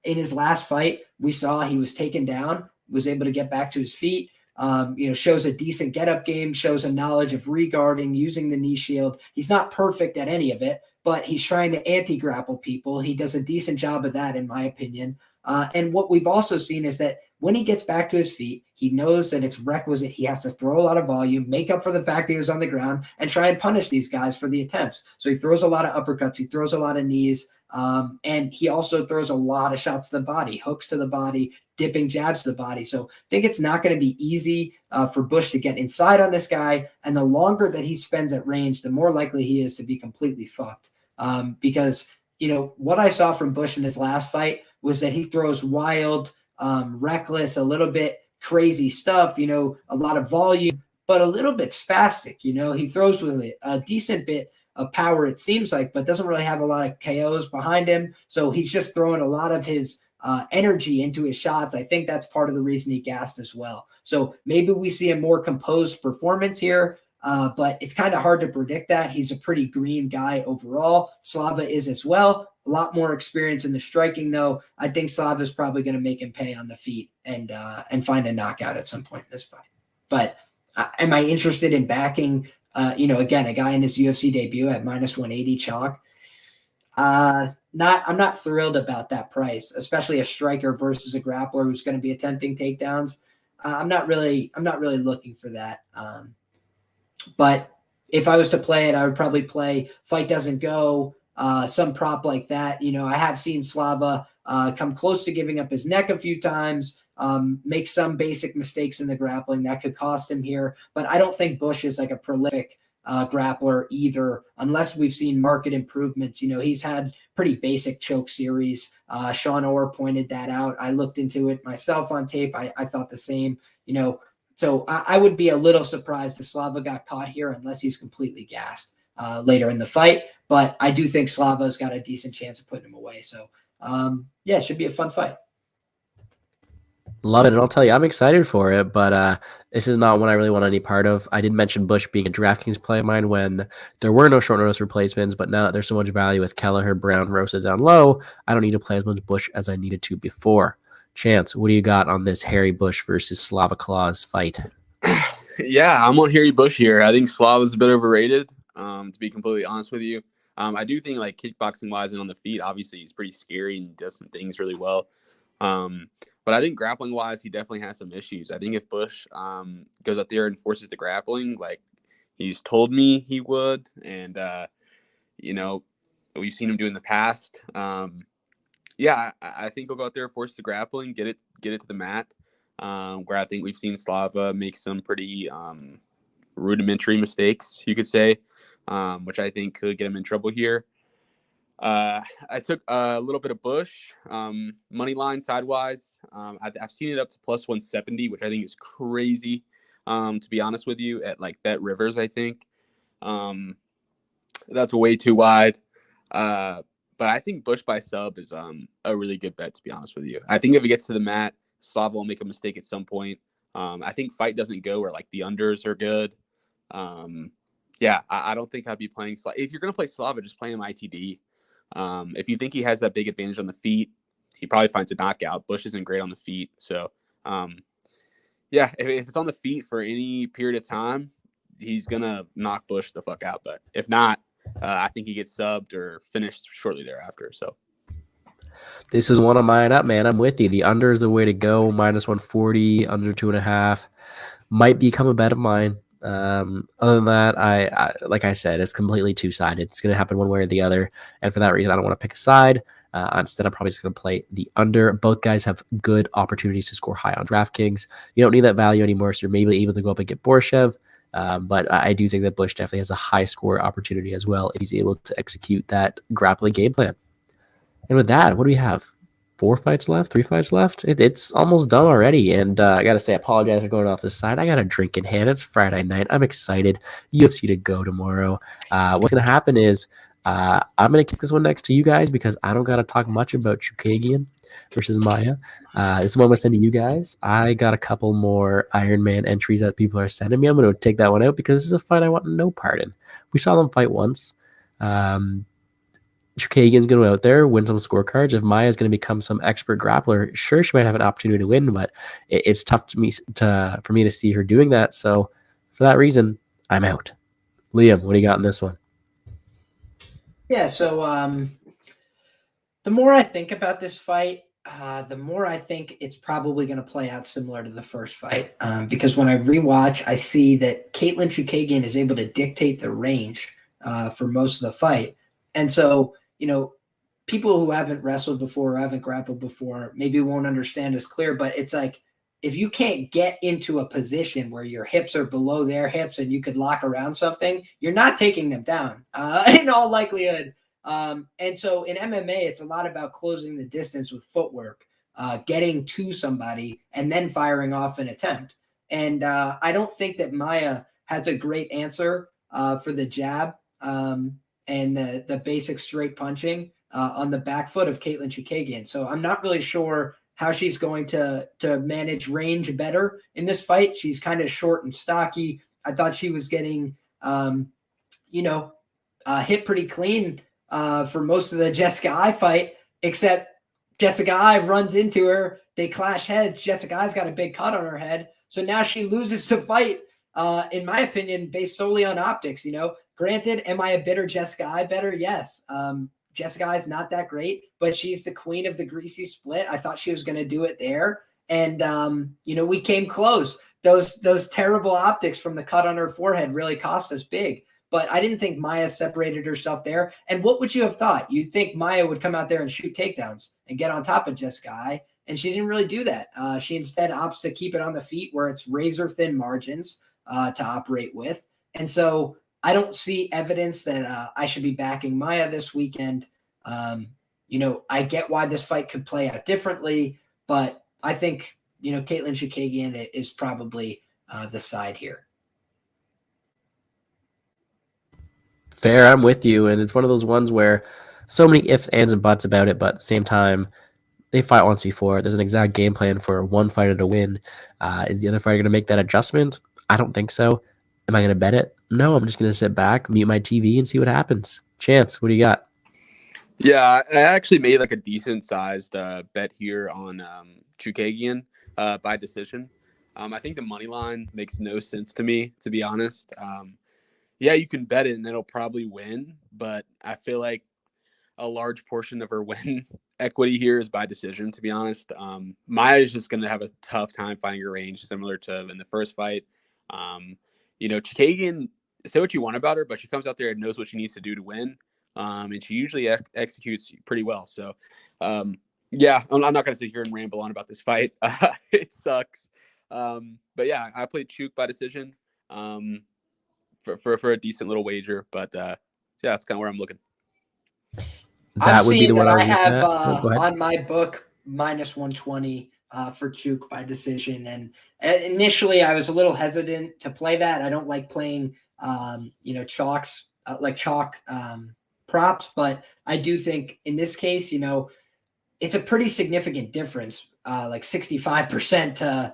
In his last fight, we saw he was taken down, was able to get back to his feet, shows a decent get-up game, shows a knowledge of regarding, using the knee shield. He's not perfect at any of it, but he's trying to anti-grapple people. He does a decent job of that, in my opinion. And what we've also seen is that when he gets back to his feet, he knows that it's requisite. He has to throw a lot of volume, make up for the fact that he was on the ground, and try and punish these guys for the attempts. So he throws a lot of uppercuts. He throws a lot of knees. And he also throws a lot of shots to the body, hooks to the body, dipping jabs to the body. So I think it's not going to be easy for Bush to get inside on this guy. And the longer that he spends at range, the more likely he is to be completely fucked. Because, what I saw from Bush in his last fight was that he throws wild, reckless, a little bit crazy stuff, a lot of volume, but a little bit spastic. He throws with a decent bit of power, it seems like, but doesn't really have a lot of KOs behind him. So he's just throwing a lot of his energy into his shots. I think that's part of the reason he gassed as well. So maybe we see a more composed performance here, but it's kind of hard to predict that. He's a pretty green guy overall. Slava is as well. A lot more experience in the striking, though. I think Slava is probably going to make him pay on the feet and find a knockout at some point in this fight. But am I interested in backing again, a guy in his UFC debut at minus 180 chalk? I'm not thrilled about that price, especially a striker versus a grappler who's going to be attempting takedowns. I'm not really looking for that. But if I was to play it, I would probably play fight doesn't go, some prop like that. I have seen Slava come close to giving up his neck a few times. Make some basic mistakes in the grappling that could cost him here. But I don't think Bush is like a prolific grappler either, unless we've seen market improvements. He's had pretty basic choke series. Sean Orr pointed that out. I looked into it myself on tape. I thought the same, so I would be a little surprised if Slava got caught here unless he's completely gassed later in the fight. but I do think Slava's got a decent chance of putting him away. So, yeah, it should be a fun fight. Love it. And I'll tell you, I'm excited for it, but this is not one I really want any part of. I did mention Bush being a DraftKings play of mine when there were no short notice replacements, but now that there's so much value with Kelleher, Brown, Rosa down low, I don't need to play as much Bush as I needed to before. Chance, what do you got on this Harry Bush versus Slava Claus fight? Yeah, I'm on Harry Bush here. I think Slava's a bit overrated, to be completely honest with you. I do think, like, kickboxing-wise and on the feet, obviously he's pretty scary and does some things really well. But I think grappling-wise, he definitely has some issues. I think if Bush goes up there and forces the grappling, like he's told me he would, and, we've seen him do in the past. Yeah, I think he'll go out there, force the grappling, get it to the mat, where I think we've seen Slava make some pretty rudimentary mistakes, you could say, which I think could get him in trouble here. I took a little bit of Bush money line sidewise. I've seen it up to plus 170, which I think is crazy. To be honest with you, at like Bet Rivers, I think that's way too wide. But I think Bush by sub is a really good bet, to be honest with you. I think if he gets to the mat, Slava will make a mistake at some point. I think fight doesn't go where like the unders are good. Yeah, I don't think I'd be playing Slava. If you're going to play Slava, just play him ITD. If you think he has that big advantage on the feet, he probably finds a knockout. Bush isn't great on the feet. So, yeah, if it's on the feet for any period of time, he's going to knock Bush the fuck out. But if not, I think he gets subbed or finished shortly thereafter. So this is one of mine up, man. I'm with you. The under is the way to go. Minus 140, under 2.5 might become a bet of mine. Other than that, I like I said, it's completely two-sided. It's going to happen one way or the other. And for that reason, I don't want to pick a side. Instead, I'm probably just going to play the under. Both guys have good opportunities to score high on DraftKings. You don't need that value anymore, so you're maybe able to go up and get Borshev. But I do think that Bush definitely has a high score opportunity as well if he's able to execute that grappling game plan. And with that, what do we have? 3 fights left. It's almost done already. And I got to say, I apologize for going off this side. I got a drink in hand. It's Friday night. I'm excited. UFC to go tomorrow. What's going to happen is I'm going to kick this one next to you guys because I don't got to talk much about Chikadze versus Maia. This one I'm going to send to you guys. I got a couple more Iron Man entries that people are sending me. I'm going to take that one out because this is a fight I want no part in. We saw them fight once. Chikadze's going to go out there, win some scorecards. If Maia's going to become some expert grappler, sure, she might have an opportunity to win, but it's tough for me to see her doing that. So for that reason, I'm out. Liam, what do you got in this one? Yeah, so the more I think about this fight, the more I think it's probably going to play out similar to the first fight. Because when I rewatch, I see that Katlyn Chookagian is able to dictate the range for most of the fight. And so, people who haven't wrestled before or haven't grappled before maybe won't understand as clear, but it's like if you can't get into a position where your hips are below their hips and you could lock around something, you're not taking them down in all likelihood. And so in MMA, it's a lot about closing the distance with footwork, getting to somebody and then firing off an attempt. And I don't think that Maia has a great answer for the jab and the basic straight punching on the back foot of Katlyn Chookagian. So I'm not really sure how she's going to manage range better in this fight. She's kind of short and stocky. I thought she was getting, hit pretty clean for most of the Jessica Eye fight, except Jessica Eye runs into her. They clash heads. Jessica Eye's got a big cut on her head. So now she loses the fight, in my opinion, based solely on optics. Granted, am I a bitter Jessica Eye better? Yes. Jessica Eye is not that great, but she's the queen of the greasy split. I thought she was going to do it there. And, we came close. Those terrible optics from the cut on her forehead really cost us big. But I didn't think Maia separated herself there. And what would you have thought? You'd think Maia would come out there and shoot takedowns and get on top of Jessica Eye. And she didn't really do that. She instead opts to keep it on the feet where it's razor thin margins to operate with. And so I don't see evidence that I should be backing Maia this weekend. I get why this fight could play out differently, but I think, Katlyn Chookagian is probably the side here. Fair, I'm with you, and it's one of those ones where so many ifs, ands, and buts about it, but at the same time, they fight once before. There's an exact game plan for one fighter to win. Is the other fighter going to make that adjustment? I don't think so. Am I going to bet it? No, I'm just going to sit back, mute my TV, and see what happens. Chance, what do you got? Yeah, I actually made like a decent sized bet here on Chikadze by decision. I think the money line makes no sense to me, to be honest. Yeah, you can bet it and it'll probably win, but I feel like a large portion of her win equity here is by decision, to be honest. Maya is just going to have a tough time finding her range, similar to in the first fight. Chikadze, say what you want about her, but she comes out there and knows what she needs to do to win. And she usually executes pretty well. So, yeah, I'm not going to sit here and ramble on about this fight. It sucks. But yeah, I played Chuk by decision for a decent little wager. But yeah, that's kind of where I'm looking. That would be the one I I was looking have at. Oh, go ahead. on my book -120 for Chuk by decision. And initially, I was a little hesitant to play that. I don't like playing, chalks like chalk props, but I do think in this case, it's a pretty significant difference, like 65% to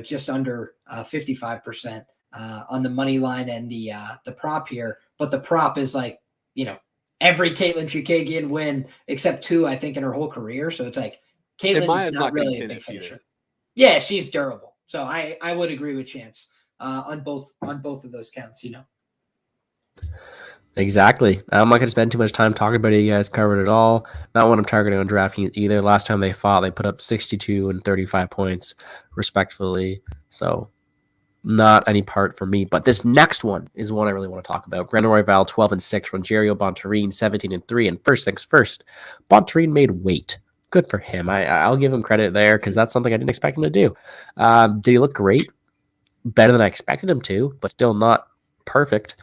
just under 55% on the money line and the prop here. But the prop is like every Caitlin Chikadze win except 2, I think, in her whole career. So it's like Caitlin's not really a big finisher. Either. Yeah, she's durable. So I would agree with Chance on both of those counts. Exactly. I'm not going to spend too much time talking about it. You guys covered it all. Not what I'm targeting on DraftKings either. Last time they fought, they put up 62 and 35 points, respectfully. So not any part for me. But this next one is one I really want to talk about. Brandon Royval, 12-6. Rogerio Bontorin, 17-3. And first things first, Bontorin made weight. Good for him. I'll give him credit there because that's something I didn't expect him to do. Did he look great? Better than I expected him to, but still not perfect.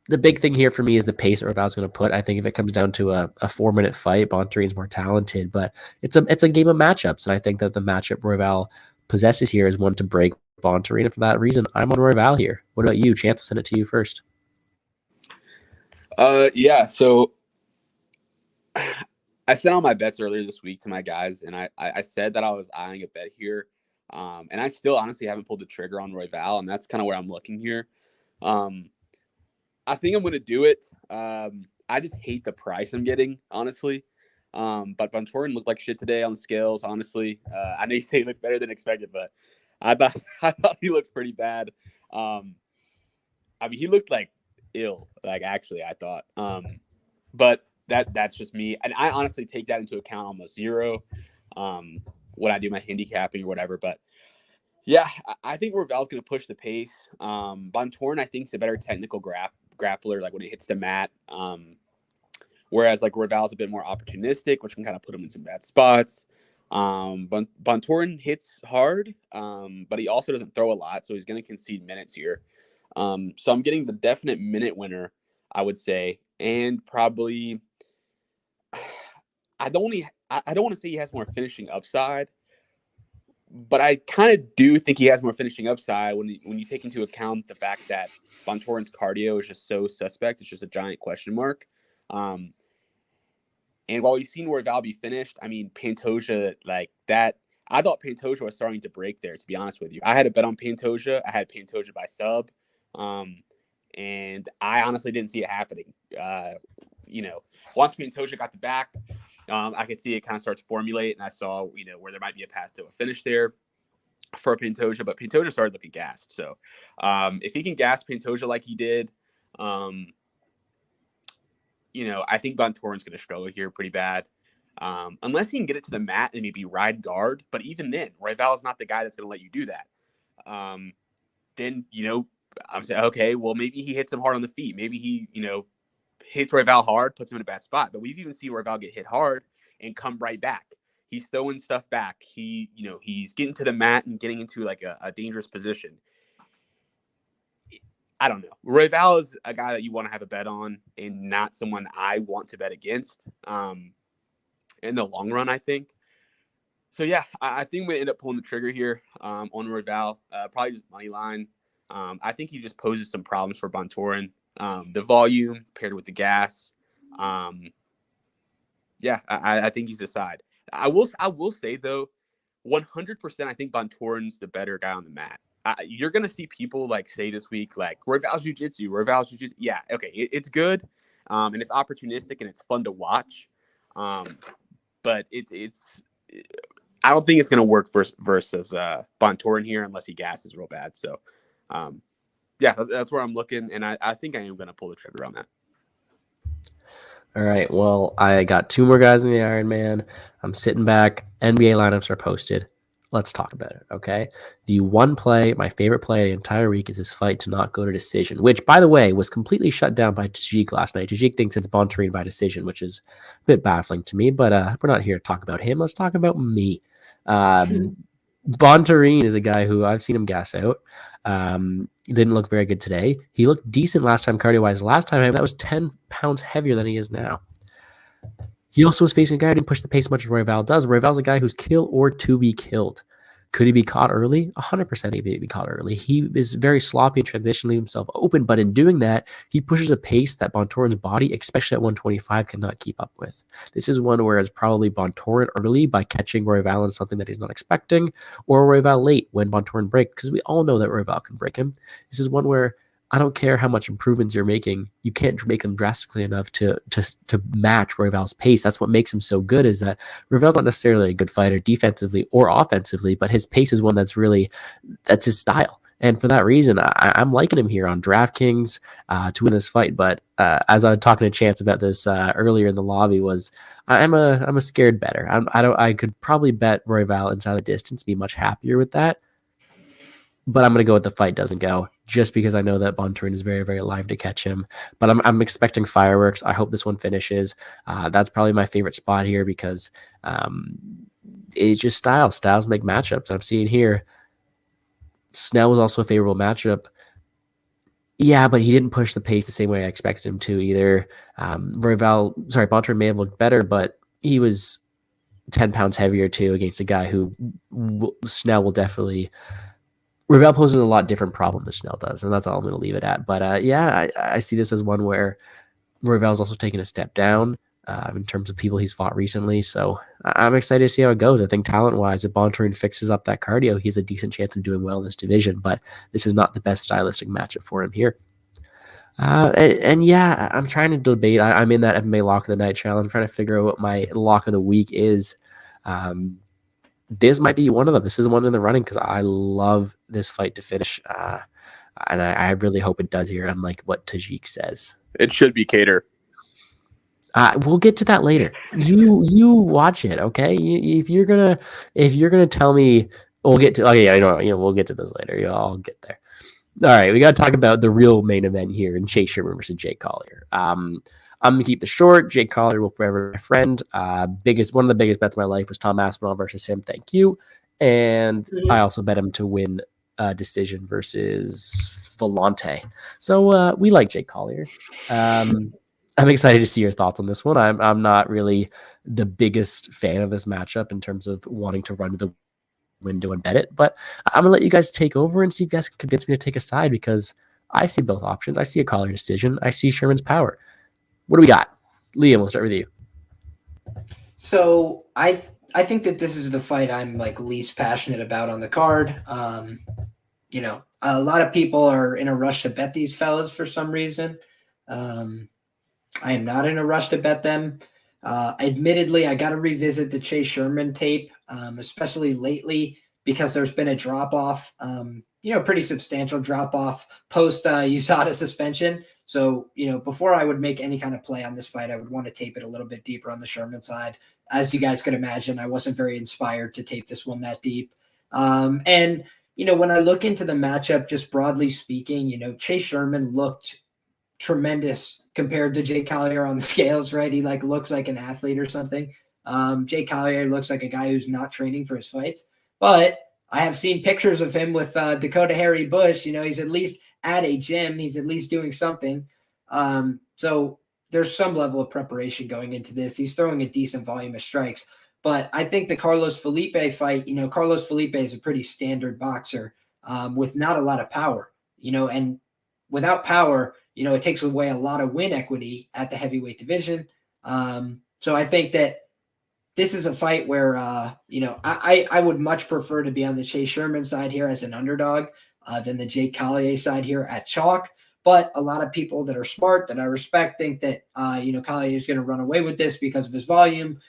The big thing here for me is the pace that Royval's going to put. I think if it comes down to a 4-minute fight, Bontorin's more talented, but it's a game of matchups, and I think that the matchup Royval possesses here is one to break Bontorin, and for that reason, I'm on Royval here. What about you? Chance, I'll send it to you first. Yeah, so I sent all my bets earlier this week to my guys, and I said that I was eyeing a bet here, and I still honestly haven't pulled the trigger on Royval, and that's kind of where I'm looking here. I think I'm going to do it. I just hate the price I'm getting, honestly. But Bontorin looked like shit today on the scales, honestly. I know you say he looked better than expected, but I thought he looked pretty bad. He looked like ill, like actually, I thought. But that's just me. And I honestly take that into account almost zero when I do my handicapping or whatever. But yeah, I think Royval's going to push the pace. Bontorin, I think, is a better technical grappler, like when he hits the mat. Whereas like Royval's a bit more opportunistic, which can kind of put him in some bad spots. Bontorin hits hard, but he also doesn't throw a lot, so he's going to concede minutes here. So I'm getting the definite minute winner, I would say, and probably I don't want to say he has more finishing upside, but I kind of do think he has more finishing upside when you take into account the fact that Bontorin's cardio is just so suspect. It's just a giant question mark. And while we've seen Royval be finished, I mean, Pantoja, like that, I thought Pantoja was starting to break there, to be honest with you. I had a bet on Pantoja. I had Pantoja by sub. And I honestly didn't see it happening. Once Pantoja got the back, I could see it kind of start to formulate, and I saw, where there might be a path to a finish there for Pantoja, but Pantoja started looking gassed. So if he can gas Pantoja like he did, I think Bontorin's going to struggle here pretty bad. Unless he can get it to the mat and maybe ride guard. But even then, Royval is not the guy that's going to let you do that. Then, I'm saying, okay, well, maybe he hits him hard on the feet. Maybe he, hits Royval hard, puts him in a bad spot. But we've even seen Royval get hit hard and come right back. He's throwing stuff back. He's getting to the mat and getting into like a dangerous position. I don't know. Royval is a guy that you want to have a bet on and not someone I want to bet against in the long run, I think. So, yeah, I think we end up pulling the trigger here on Royval, probably just money line. I think he just poses some problems for Bontorin. The volume paired with the gas. Yeah, I think he's the side. I will say though, 100%. I think Bontorin's the better guy on the mat. You're gonna see people like say this week like Royval's jiu-jitsu, Royval's jiu-jitsu. Yeah, okay, it's good, and it's opportunistic and it's fun to watch. But it's I don't think it's gonna work versus Bontorin here unless he gasses real bad. So, yeah, that's where I'm looking, and I think I am gonna pull the trigger on that. All right. Well, I got 2 more guys in the Iron Man. I'm sitting back. NBA lineups are posted. Let's talk about it, okay? The one play, my favorite play of the entire week is this fight to not go to decision, which, by the way, was completely shut down by Tajik last night. Tajik thinks it's Bontorin by decision, which is a bit baffling to me, but we're not here to talk about him. Let's talk about me. Bontorin is a guy who I've seen him gas out. Didn't look very good today. He looked decent last time cardio-wise. Last time, that was 10 pounds heavier than he is now. He also was facing a guy who didn't push the pace as much as Royval does. Royval's a guy who's kill or to be killed. Could he be caught early? 100% he'd be caught early. He is very sloppy in transition, leaving himself open, but in doing that, he pushes a pace that Bontorin's body, especially at 125, cannot keep up with. This is one where it's probably Bontorin early by catching Royval in something that he's not expecting, or Royval late when Bontorin breaks, because we all know that Royval can break him. This is one where I don't care how much improvements you're making, you can't make them drastically enough to match Royval's pace. That's what makes him so good, is that Royval's not necessarily a good fighter defensively or offensively, but his pace is one that's his style. And for that reason, I'm liking him here on DraftKings to win this fight. But as I was talking to Chance about this earlier in the lobby, I'm a scared better. I could probably bet Royval inside the distance, be much happier with that. But I'm going to go with the fight doesn't go, just because I know that Bontorin is very, very alive to catch him. But I'm expecting fireworks. I hope this one finishes. That's probably my favorite spot here, because it's just style. Styles make matchups. I'm seeing here, Snell was also a favorable matchup. Yeah, but he didn't push the pace the same way I expected him to either. Bontorin may have looked better, but he was 10 pounds heavier too against a guy who Snell will definitely... Royval poses a lot different problem than Snell does, and that's all I'm going to leave it at. But I see this as one where Royval's also taken a step down in terms of people he's fought recently. So I'm excited to see how it goes. I think talent-wise, if Bontorin fixes up that cardio, he has a decent chance of doing well in this division. But this is not the best stylistic matchup for him here. I'm trying to debate. I'm in that MMA Lock of the Night challenge. I'm trying to figure out what my Lock of the Week is. This might be one of them. This is one in the running because I love this fight to finish. And I really hope it does here, unlike what Tajik says. It should be Kattar. We'll get to that later. You watch it, okay? If you're gonna tell me, we'll get to. Okay, we'll get to this later. I'll get there. All right, we got to talk about the real main event here in Chase Sherman versus Jake Collier. I'm going to keep this short. Jake Collier will forever be my friend. One of the biggest bets of my life was Tom Aspinall versus him. Thank you. And I also bet him to win a decision versus Volante. So we like Jake Collier. I'm excited to see your thoughts on this one. I'm not really the biggest fan of this matchup in terms of wanting to run to the window and bet it, but I'm going to let you guys take over and see if you guys can convince me to take a side, because I see both options. I see a Collier decision. I see Sherman's power. What do we got? Liam, we'll start with you. So I think that this is the fight I'm least passionate about on the card. A lot of people are in a rush to bet these fellas for some reason. I am not in a rush to bet them. Admittedly, I got to revisit the Chase Sherman tape, especially lately, because there's been a drop-off, pretty substantial drop-off post-USADA suspension. So, before I would make any kind of play on this fight, I would want to tape it a little bit deeper on the Sherman side. As you guys could imagine, I wasn't very inspired to tape this one that deep. When I look into the matchup, just broadly speaking, Chase Sherman looked tremendous compared to Jake Collier on the scales, right? He looks like an athlete or something. Jake Collier looks like a guy who's not training for his fights, but I have seen pictures of him with Dakota Harry Bush. He's at least at a gym. He's at least doing something. So there's some level of preparation going into this. He's throwing a decent volume of strikes, but I think the Carlos Felipe fight, Carlos Felipe is a pretty standard boxer with not a lot of power, and without power, it takes away a lot of win equity at the heavyweight division. So I think that this is a fight where, I would much prefer to be on the Chase Sherman side here as an underdog than the Jake Collier side here at chalk. But a lot of people that are smart, that I respect, think that, Collier is going to run away with this because of his volume,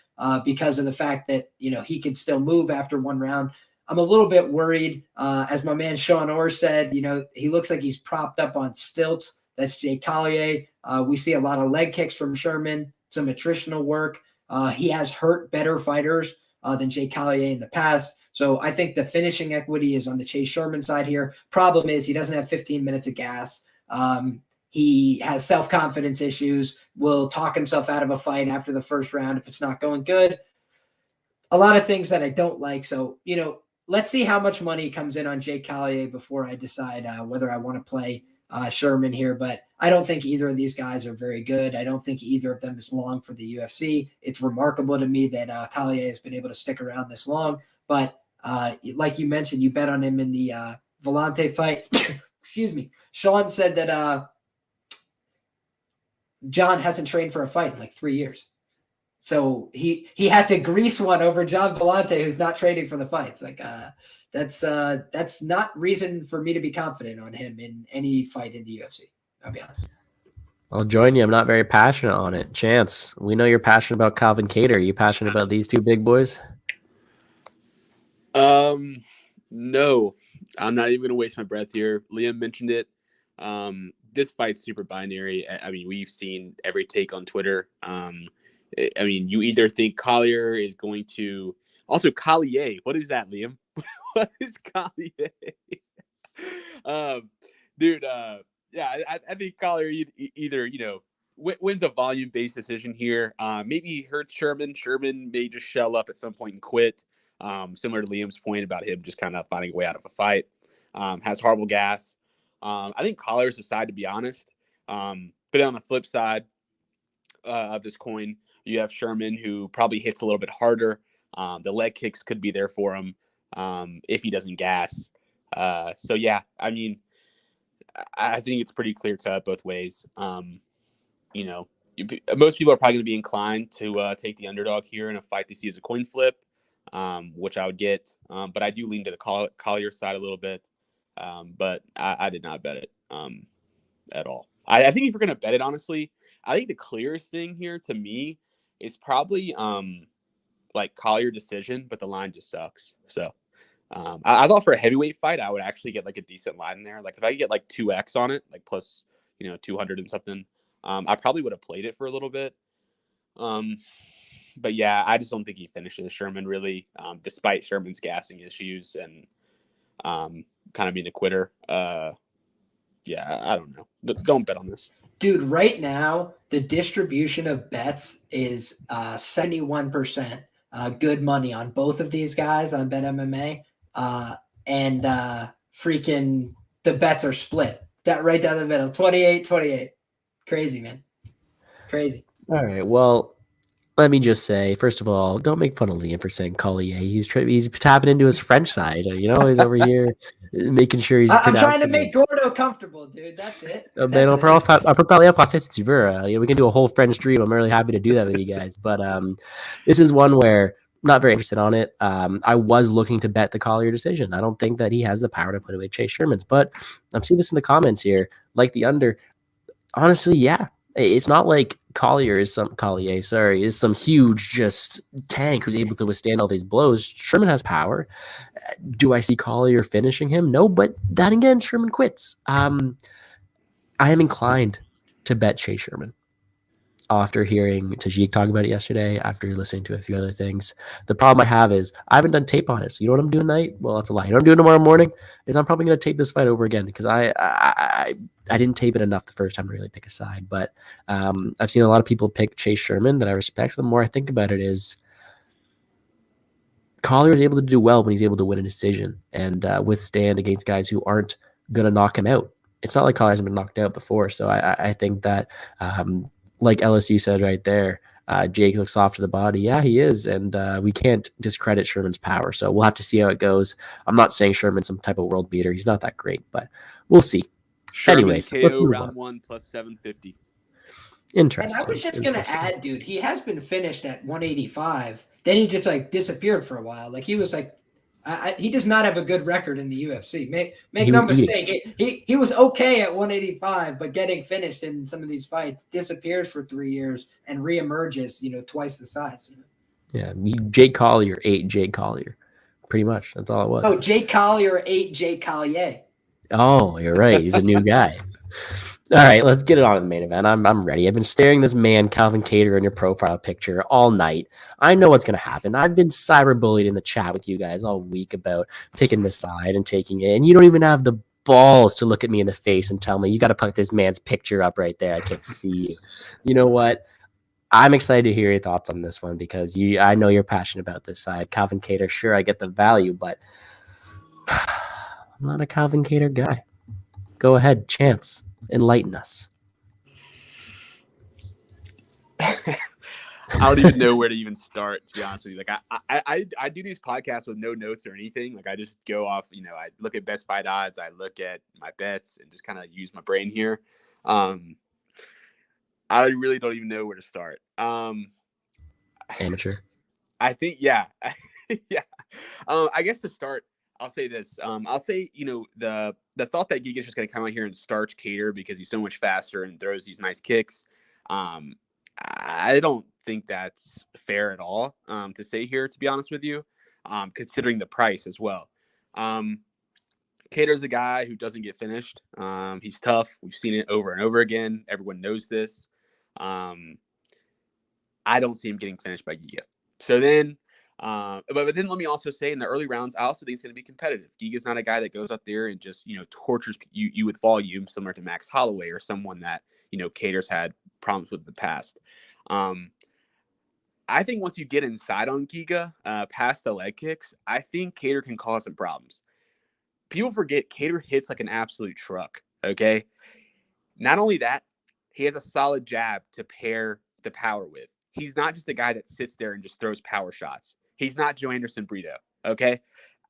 because of the fact that, he can still move after one round. I'm a little bit worried. As my man Sean Orr said, he looks like he's propped up on stilts. That's Jake Collier. We see a lot of leg kicks from Sherman, some attritional work. He has hurt better fighters than Jake Collier in the past. So I think the finishing equity is on the Chase Sherman side here. Problem is he doesn't have 15 minutes of gas. He has self-confidence issues, will talk himself out of a fight after the first round if it's not going good. A lot of things that I don't like. So, let's see how much money comes in on Jake Collier before I decide whether I want to play Sherman here. But I don't think either of these guys are very good. I don't think either of them is long for the UFC. It's remarkable to me that Collier has been able to stick around this long. But like you mentioned, you bet on him in the Volante fight. Excuse me. Sean said that John hasn't trained for a fight in like 3 years. So he had to grease one over John Volante, who's not training for the fights. Like that's not reason for me to be confident on him in any fight in the UFC. I'll be honest. I'll join you. I'm not very passionate on it. Chance, we know you're passionate about Calvin Kattar. Are you passionate about these two big boys? No, I'm not even going to waste my breath here. Liam mentioned it. This fight's super binary. I mean, we've seen every take on Twitter. I mean, you either think Collier is going to also Collier. What is that, Liam? What is Collier? Dude, yeah, I think Collier either, wins a volume-based decision here. Maybe he hurts Sherman. Sherman may just shell up at some point and quit. Similar to Liam's point about him just kind of finding a way out of a fight. Has horrible gas. I think Collier's the side, to be honest. But on the flip side of this coin, you have Sherman, who probably hits a little bit harder. The leg kicks could be there for him if he doesn't gas. So, yeah, I mean, I think it's pretty clear cut both ways. Most people are probably going to be inclined to take the underdog here in a fight they see as a coin flip, which I would get. But I do lean to the Collier side a little bit. But I did not bet it at all. I think if you're going to bet it, honestly, I think the clearest thing here to me is probably like Collier decision, but the line just sucks. So I thought for a heavyweight fight, I would actually get like a decent line there. Like if I could get like 2x on it, like plus 200 and something, I probably would have played it for a little bit. But yeah, I just don't think he finishes Sherman really, despite Sherman's gassing issues and kind of being a quitter. Yeah, I don't know. Don't bet on this. Dude, right now, the distribution of bets is 71% good money on both of these guys on Bet MMA. And freaking the bets are split. That right down the middle. 28-28. Crazy, man. Crazy. All right. Well, let me just say, first of all, don't make fun of Liam for saying Collier. He's tapping into his French side. He's over here making sure he's I'm trying to make Gordo comfortable, dude. That's it. On peut parler français si tu veux. We can do a whole French stream. I'm really happy to do that with you guys. But this is one where I'm not very interested on it. I was looking to bet the Collier decision. I don't think that he has the power to put away Chase Sherman's. But I'm seeing this in the comments here. Like the under. Honestly, yeah. It's not like Collier is some huge just tank who's able to withstand all these blows. Sherman has power. Do I see Collier finishing him? No, but then again, Sherman quits. I am inclined to bet Chase Sherman after hearing Tajik talk about it yesterday, after listening to a few other things. The problem I have is I haven't done tape on it. So you know what I'm doing tonight? Well, that's a lie. You know what I'm doing tomorrow morning is I'm probably going to tape this fight over again because I didn't tape it enough the first time to really pick a side. But I've seen a lot of people pick Chase Sherman that I respect. The more I think about it is Collier is able to do well when he's able to win a decision and withstand against guys who aren't going to knock him out. It's not like Collier hasn't been knocked out before. So I think that like LSU said right there, Jake looks soft to the body. Yeah, he is. And we can't discredit Sherman's power. So we'll have to see how it goes. I'm not saying Sherman's some type of world beater. He's not that great, but we'll see. Sherman Anyways, KO let's move round on. 1 plus 750. And Interesting. I was just gonna add, dude, he has been finished at 185. Then he just like disappeared for a while. Like he was like, he does not have a good record in the UFC. Make He no was eating. mistake. He was okay at 185, but getting finished in some of these fights, disappears for 3 years and reemerges, twice the size. Yeah, Jake Collier ate Jake Collier. Pretty much. That's all it was. Oh, Jake Collier ate Jake Collier. Oh, you're right. He's a new guy. All right, let's get it on to the main event. I'm ready. I've been staring this man, Calvin Kattar, in your profile picture all night. I know what's going to happen. I've been cyberbullied in the chat with you guys all week about picking this side and taking it, and you don't even have the balls to look at me in the face and tell me you got to put this man's picture up right there. I can't see you. You know what? I'm excited to hear your thoughts on this one because I know you're passionate about this side. Calvin Kattar, sure, I get the value, but I'm not a Calvin Kattar guy. Go ahead, Chance. Enlighten us. I don't even know where to even start, to be honest with you. Like I do these podcasts with no notes or anything. Like I just go off, I look at best fight odds, I look at my bets and just kind of use my brain here. I really don't even know where to start. Amateur. I think, yeah. Yeah. I guess to start, I'll say this. I'll say, the thought that Giga's just going to come out here and starch Kattar because he's so much faster and throws these nice kicks. I don't think that's fair at all to say here, to be honest with you, considering the price as well. Kattar's a guy who doesn't get finished. He's tough. We've seen it over and over again. Everyone knows this. I don't see him getting finished by Giga. So then, but then let me also say in the early rounds, I also think it's going to be competitive. Giga's not a guy that goes out there and just, tortures you with volume, similar to Max Holloway or someone that, Kattar's had problems with in the past. I think once you get inside on Giga, past the leg kicks, I think Kattar can cause some problems. People forget Kattar hits like an absolute truck, okay? Not only that, he has a solid jab to pair the power with. He's not just a guy that sits there and just throws power shots. He's not Joe Anderson Brito, okay?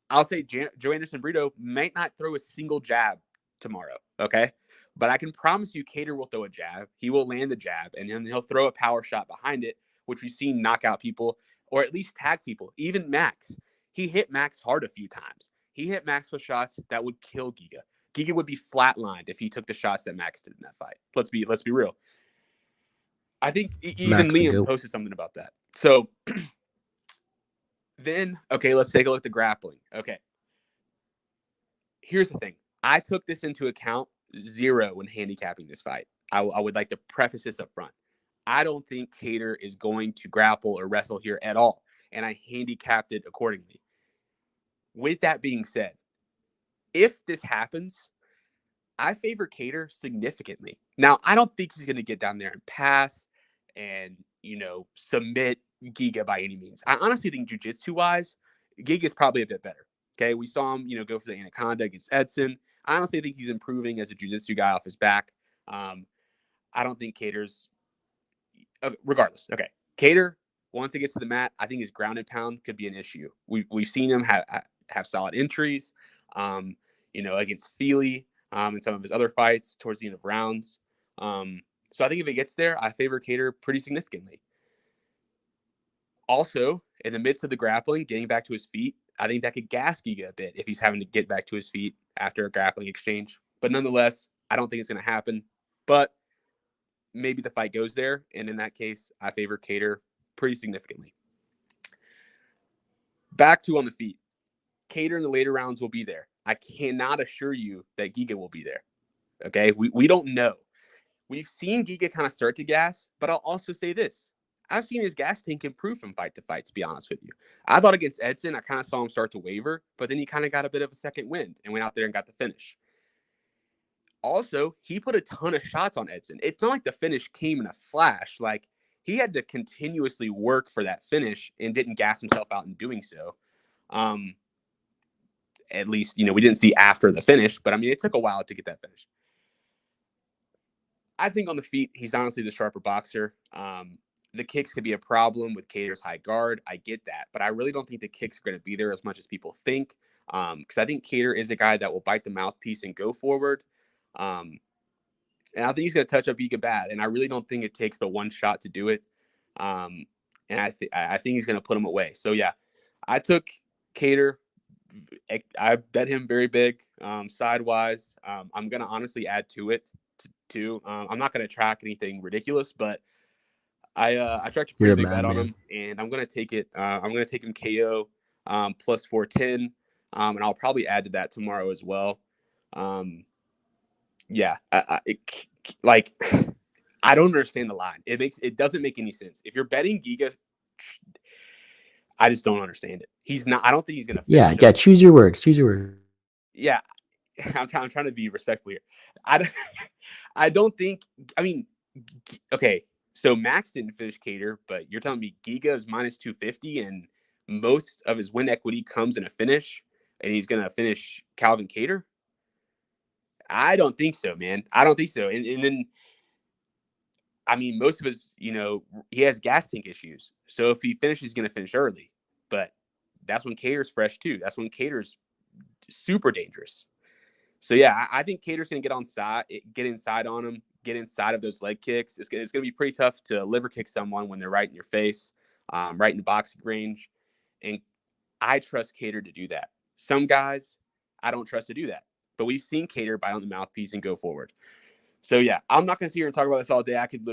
I'll say Joe Anderson Brito might not throw a single jab tomorrow, okay? But I can promise you Kattar will throw a jab. He will land the jab, and then he'll throw a power shot behind it, which we've seen knock out people or at least tag people. Even Max. He hit Max hard a few times. He hit Max with shots that would kill Giga. Giga would be flatlined if he took the shots that Max did in that fight. Let's be real. I think even Max Liam posted something about that. So then, okay, let's take a look at the grappling. Okay. Here's the thing. I took this into account 0 when handicapping this fight. I would like to preface this up front. I don't think Kattar is going to grapple or wrestle here at all, and I handicapped it accordingly. With that being said, if this happens, I favor Kattar significantly. Now, I don't think he's going to get down there and pass and, submit Giga by any means. I honestly think jiu-jitsu-wise, Giga is probably a bit better. Okay, we saw him, go for the Anaconda against Edson. I honestly think he's improving as a jiu-jitsu guy off his back. I don't think Kattar's regardless. Okay, Kattar, once he gets to the mat, I think his ground and pound could be an issue. We've seen him have solid entries, against Feely in some of his other fights towards the end of rounds. So I think if it gets there, I favor Kattar pretty significantly. Also, in the midst of the grappling, getting back to his feet, I think that could gas Giga a bit if he's having to get back to his feet after a grappling exchange. But nonetheless, I don't think it's going to happen. But maybe the fight goes there, and in that case, I favor Kattar pretty significantly. Back to on the feet. Kattar in the later rounds will be there. I cannot assure you that Giga will be there. Okay? We don't know. We've seen Giga kind of start to gas, but I'll also say this. I've seen his gas tank improve from fight to fight, to be honest with you. I thought against Edson, I kind of saw him start to waver, but then he kind of got a bit of a second wind and went out there and got the finish. Also, he put a ton of shots on Edson. It's not like the finish came in a flash. Like, he had to continuously work for that finish and didn't gas himself out in doing so. At least, we didn't see after the finish, but I mean, it took a while to get that finish. I think on the feet, he's honestly the sharper boxer. The kicks could be a problem with Kattar's high guard. I get that, but I really don't think the kicks are going to be there as much as people think. Because I think Kattar is a guy that will bite the mouthpiece and go forward. And I think he's going to touch up Giga bad. And I really don't think it takes but one shot to do it. And I think he's going to put him away. So, yeah, I took Kattar. I bet him very big sidewise. I'm going to honestly add to it, too. I'm not going to track anything ridiculous, but I tracked a pretty big bet on him, and I'm going to take it. I'm going to take him KO plus 410, and I'll probably add to that tomorrow as well. Yeah, like I don't understand the line. It doesn't make any sense. If you're betting Giga, I just don't understand it. He's not. I don't think he's gonna. Yeah. Choose your words. Choose your words. Yeah, I'm trying to be respectful here. I don't think. I mean, okay. So Max didn't finish Kattar, but you're telling me Giga is minus 250, and most of his win equity comes in a finish, and he's gonna finish Calvin Kattar. I don't think so, man. I don't think so. And then, I mean, most of his, he has gas tank issues. So if he finishes, he's going to finish early. But that's when Kattar's fresh, too. That's when Kattar's super dangerous. So, yeah, I think Kattar's going to get inside on him, get inside of those leg kicks. It's going to be pretty tough to liver kick someone when they're right in your face, right in the boxing range. And I trust Kattar to do that. Some guys, I don't trust to do that. But we've seen Kattar bite on the mouthpiece and go forward. So, yeah, I'm not going to sit here and talk about this all day. I could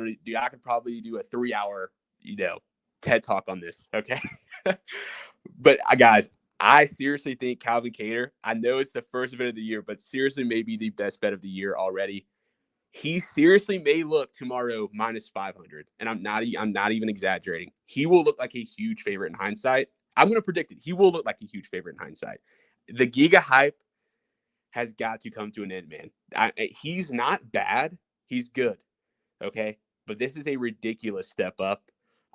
probably do a 3-hour, TED talk on this. Okay. But guys, I seriously think Calvin Kattar, I know it's the first event of the year, but seriously may be the best bet of the year already. He seriously may look tomorrow minus 500. And I'm not even exaggerating. He will look like a huge favorite in hindsight. I'm going to predict it. He will look like a huge favorite in hindsight. The Giga hype has got to come to an end, man. He's not bad. He's good. Okay. But this is a ridiculous step up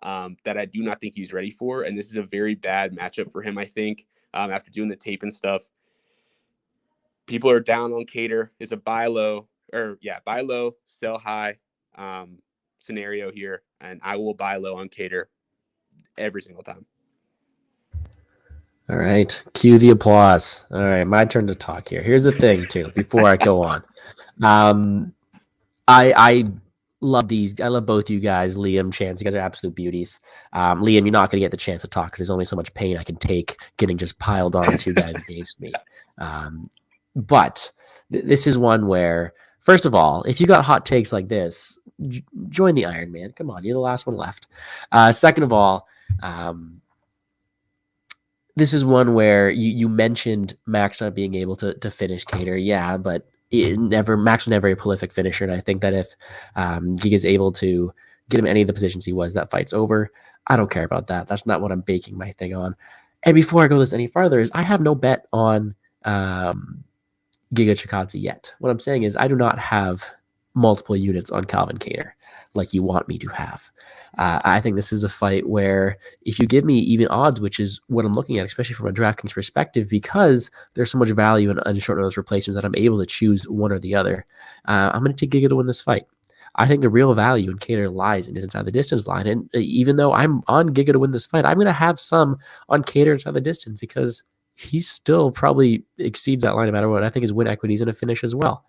that I do not think he's ready for. And this is a very bad matchup for him, I think, after doing the tape and stuff. People are down on Kattar. It's a buy low, sell high scenario here. And I will buy low on Kattar every single time. All right. Cue the applause. All right. My turn to talk here. Here's the thing, too, before I go on. I love these. I love both you guys, Liam, Chance. You guys are absolute beauties. Liam, you're not going to get the chance to talk because there's only so much pain I can take getting just piled on two guys against me. But this is one where, first of all, if you got hot takes like this, join the Iron Man. Come on. You're the last one left. Second of all, this is one where you mentioned Max not being able to finish Kattar. Yeah, but Max was never a prolific finisher. And I think that if Giga is able to get him in any of the positions he was, that fight's over. I don't care about that. That's not what I'm baking my thing on. And before I go this any farther, is I have no bet on Giga Chikadze yet. What I'm saying is I do not have multiple units on Calvin Kattar like you want me to have. I think this is a fight where if you give me even odds, which is what I'm looking at, especially from a DraftKings perspective, because there's so much value in short notice replacements that I'm able to choose one or the other, I'm going to take Giga to win this fight. I think the real value in Kattar lies in his inside the distance line. And even though I'm on Giga to win this fight, I'm going to have some on Kattar inside the distance because he still probably exceeds that line no matter what. I think his win equity is in a finish as well.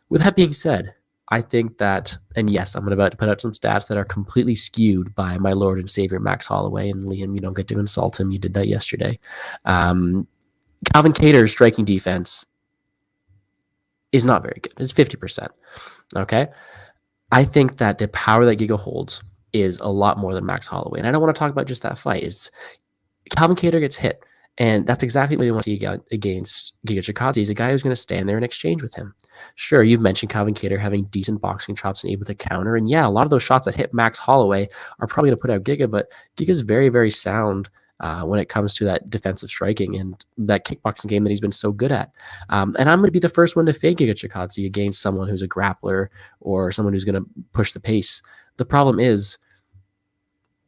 With that being said, I think that, and yes, I'm about to put out some stats that are completely skewed by my Lord and Savior Max Holloway. And Liam, you don't get to insult him. You did that yesterday. Calvin Kattar's striking defense is not very good. It's 50%. Okay. I think that the power that Giga holds is a lot more than Max Holloway. And I don't want to talk about just that fight. It's Calvin Kattar gets hit. And that's exactly what you want to see against Giga Chikadze. He's a guy who's going to stand there and exchange with him. Sure, you've mentioned Calvin Kattar having decent boxing chops and able to counter. And yeah, a lot of those shots that hit Max Holloway are probably going to put out Giga, but Giga's very, very sound when it comes to that defensive striking and that kickboxing game that he's been so good at. And I'm going to be the first one to fade Giga Chikadze against someone who's a grappler or someone who's going to push the pace. The problem is,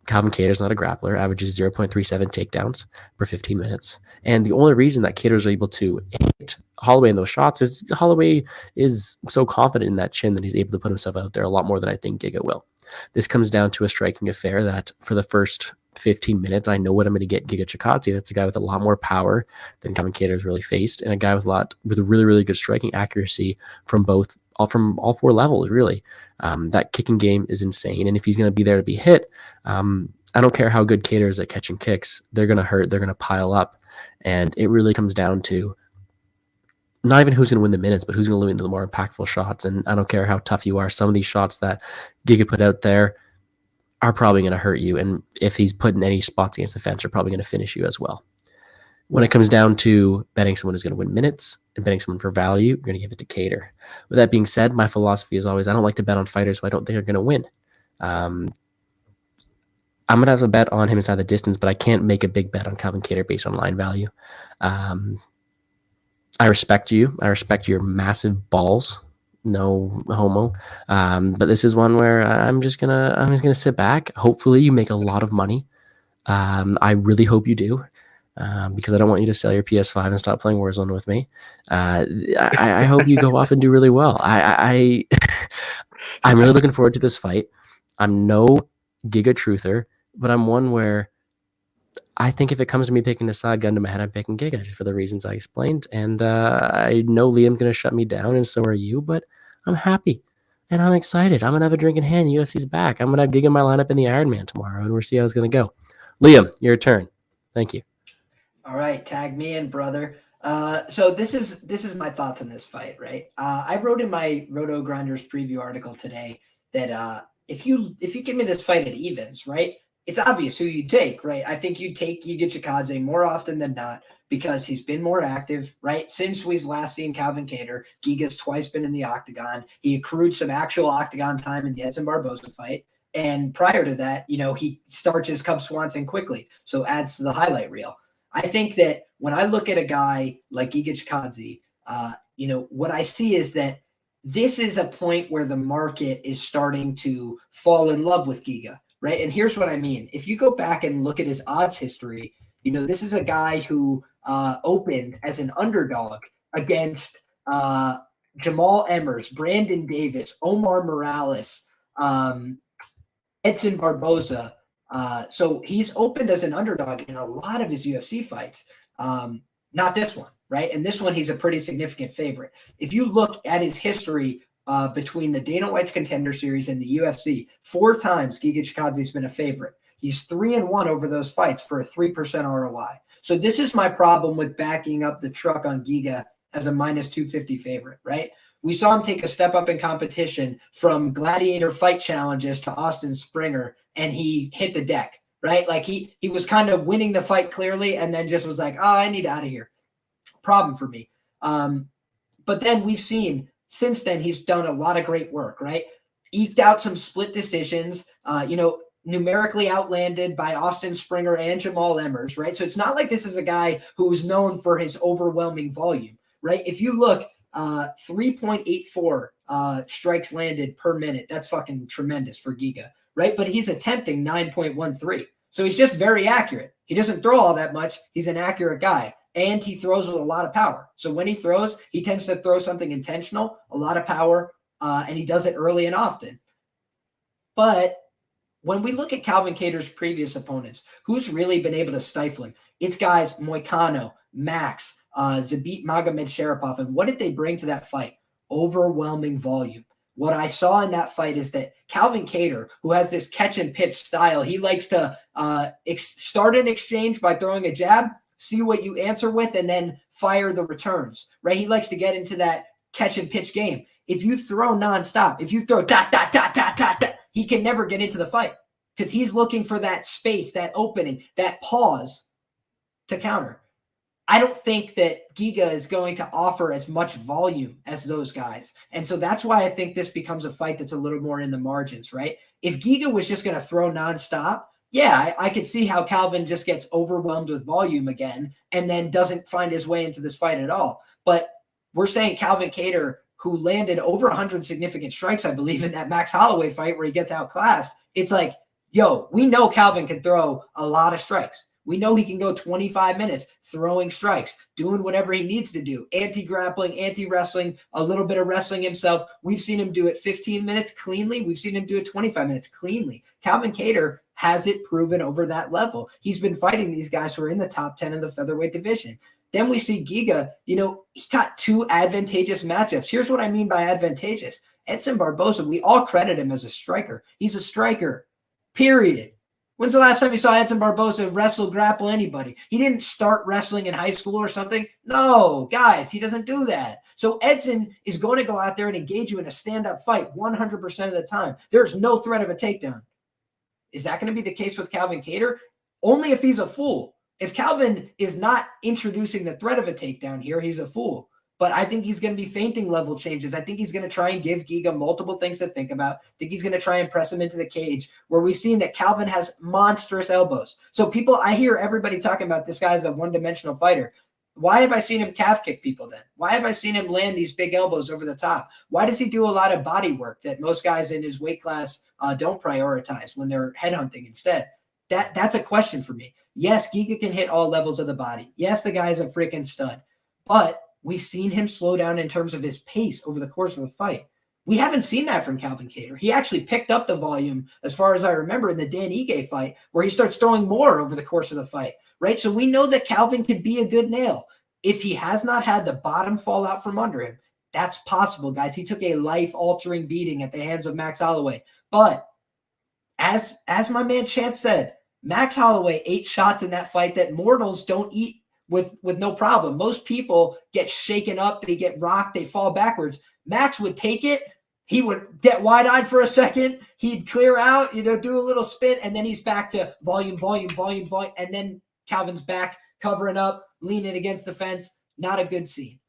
Calvin Kattar's not a grappler, averages 0.37 takedowns per 15 minutes. And the only reason that Kattar's able to hit Holloway in those shots is Holloway is so confident in that chin that he's able to put himself out there a lot more than I think Giga will. This comes down to a striking affair that for the first 15 minutes, I know what I'm going to get Giga Chikadze. That's a guy with a lot more power than Calvin Kattar's really faced, and a guy with really, really good striking accuracy from both from all 4 levels, really. That kicking game is insane. And if he's going to be there to be hit, I don't care how good Kattar is at catching kicks. They're going to hurt. They're going to pile up. And it really comes down to not even who's going to win the minutes, but who's going to win the more impactful shots. And I don't care how tough you are. Some of these shots that Giga put out there are probably going to hurt you. And if he's put in any spots against the fence, are probably going to finish you as well. When it comes down to betting someone who's going to win minutes and betting someone for value, you're going to give it to Kattar. With that being said, my philosophy is always I don't like to bet on fighters who I don't think are going to win. I'm going to have a bet on him inside the distance, but I can't make a big bet on Calvin Kattar based on line value. I respect you. I respect your massive balls. No homo. But this is one where I'm just gonna sit back. Hopefully you make a lot of money. I really hope you do. Because I don't want you to sell your PS5 and stop playing Warzone with me. I hope you go off and do really well. I'm really looking forward to this fight. I'm no Giga truther, but I'm one where I think if it comes to me picking a side, gun to my head, I'm picking Giga for the reasons I explained. And I know Liam's going to shut me down, and so are you, but I'm happy. And I'm excited. I'm going to have a drink in hand. UFC's back. I'm going to have Giga in my lineup in the Ironman tomorrow, and we'll see how it's going to go. Liam, your turn. Thank you. All right, tag me in, brother. So this is my thoughts on this fight, right? I wrote in my Roto Grinders preview article today that if you give me this fight at evens, right, it's obvious who you take, right? I think you take Giga Chikadze more often than not because he's been more active, right? Since we've last seen Calvin Kattar, Giga's twice been in the octagon. He accrued some actual octagon time in the Edson Barboza fight. And prior to that, he starches Cub Swanson quickly, so adds to the highlight reel. I think that when I look at a guy like Giga Chikadze, what I see is that this is a point where the market is starting to fall in love with Giga, right? And here's what I mean. If you go back and look at his odds history, this is a guy who opened as an underdog against Jamal Emmers, Brandon Davis, Omar Morales, Edson Barboza. So he's opened as an underdog in a lot of his UFC fights. Not this one, right? And this one, he's a pretty significant favorite. If you look at his history between the Dana White's Contender Series and the UFC, 4 times Giga Chikadze's been a favorite. He's 3-1 over those fights for a 3% ROI. So this is my problem with backing up the truck on Giga as a minus 250 favorite, right? We saw him take a step up in competition from gladiator fight challenges to Austin Springer, and he hit the deck, right? Like he was kind of winning the fight clearly and then just was like, oh, I need out of here. Problem for me. But then we've seen since then, he's done a lot of great work, right? Eked out some split decisions, numerically outlanded by Austin Springer and Jamal Emmers, right? So it's not like this is a guy who is known for his overwhelming volume, right? If you look, 3.84 strikes landed per minute. That's fucking tremendous for Giga, right? But he's attempting 9.13. So he's just very accurate. He doesn't throw all that much. He's an accurate guy. And he throws with a lot of power. So when he throws, he tends to throw something intentional, a lot of power, and he does it early and often. But when we look at Calvin Kattar's previous opponents, who's really been able to stifle him? It's guys Moicano, Max, Zabit Magomedsharipov. And what did they bring to that fight? Overwhelming volume. What I saw in that fight is that Calvin Kattar, who has this catch and pitch style, he likes to start an exchange by throwing a jab, see what you answer with, and then fire the returns, right? He likes to get into that catch and pitch game. If you throw nonstop, if you throw dot, dot, dot, dot, dot, dot, he can never get into the fight because he's looking for that space, that opening, that pause to counter. I don't think that Giga is going to offer as much volume as those guys. And so that's why I think this becomes a fight that's a little more in the margins, right? If Giga was just going to throw nonstop, yeah, I could see how Calvin just gets overwhelmed with volume again and then doesn't find his way into this fight at all. But we're saying Calvin Kattar, who landed over 100 significant strikes, I believe, in that Max Holloway fight where he gets outclassed. It's like, yo, we know Calvin can throw a lot of strikes. We know he can go 25 minutes throwing strikes, doing whatever he needs to do, anti-grappling, anti-wrestling, a little bit of wrestling himself. We've seen him do it 15 minutes cleanly. We've seen him do it 25 minutes cleanly. Calvin Kattar has it proven over that level. He's been fighting these guys who are in the top 10 in the featherweight division. Then we see Giga, he got 2 advantageous matchups. Here's what I mean by advantageous. Edson Barboza, we all credit him as a striker. He's a striker, period. When's the last time you saw Edson Barboza wrestle, grapple anybody? He didn't start wrestling in high school or something. No, guys, he doesn't do that. So Edson is going to go out there and engage you in a stand-up fight 100% of the time. There's no threat of a takedown. Is that going to be the case with Calvin Kattar? Only if he's a fool. If Calvin is not introducing the threat of a takedown here, he's a fool. But I think he's going to be feinting level changes. I think he's going to try and give Giga multiple things to think about. I think he's going to try and press him into the cage, where we've seen that Calvin has monstrous elbows. So I hear everybody talking about this guy's a one-dimensional fighter. Why have I seen him calf kick people then? Why have I seen him land these big elbows over the top? Why does he do a lot of body work that most guys in his weight class don't prioritize when they're headhunting instead? That's a question for me. Yes, Giga can hit all levels of the body. Yes, the guy's a freaking stud. But we've seen him slow down in terms of his pace over the course of a fight. We haven't seen that from Calvin Kattar. He actually picked up the volume, as far as I remember, in the Dan Ige fight, where he starts throwing more over the course of the fight, right? So we know that Calvin could be a good nail. If he has not had the bottom fall out from under him, that's possible, guys. He took a life-altering beating at the hands of Max Holloway. But as my man Chance said, Max Holloway ate shots in that fight that mortals don't eat with no problem. Most people get shaken up, they get rocked, they fall backwards. Max would take it. He would get wide-eyed for a second. He'd clear out, do a little spin, and then he's back to volume. And then Calvin's back, covering up, leaning against the fence. Not a good scene.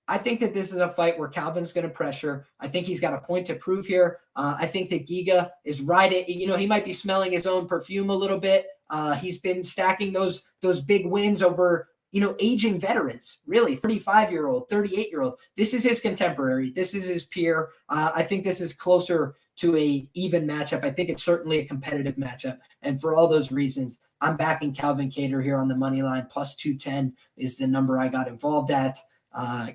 I think that this is a fight where Calvin's going to pressure. I think he's got a point to prove here. I think that Giga is riding. He might be smelling his own perfume a little bit. He's been stacking those big wins over aging veterans, really, 35-year-old, 38-year-old. This is his contemporary. This is his peer. I think this is closer to a even matchup. I think it's certainly a competitive matchup. And for all those reasons, I'm backing Calvin Kattar here on the money line. Plus 210 is the number I got involved at.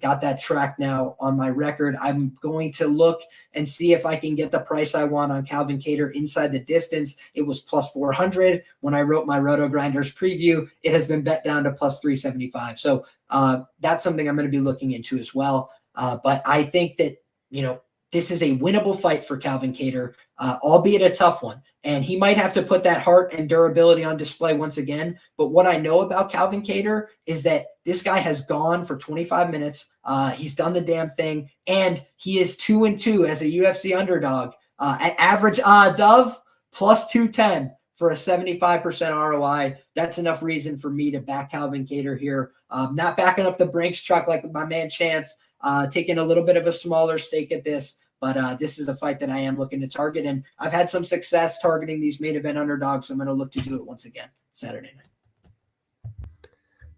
Got that track now on my record. I'm going to look and see if I can get the price I want on Calvin Kattar inside the distance. It was plus 400 when I wrote my Roto Grinders preview. It has been bet down to plus 375. So that's something I'm going to be looking into as well. But I think that, this is a winnable fight for Calvin Kattar, albeit a tough one. And he might have to put that heart and durability on display once again. But what I know about Calvin Kattar is that this guy has gone for 25 minutes. He's done the damn thing. And he is 2-2 as a UFC underdog at average odds of plus 210 for a 75% ROI. That's enough reason for me to back Calvin Kattar here. Not backing up the Brinks truck like my man Chance, taking a little bit of a smaller stake at this. But this is a fight that I am looking to target. And I've had some success targeting these main event underdogs. So I'm going to look to do it once again Saturday night.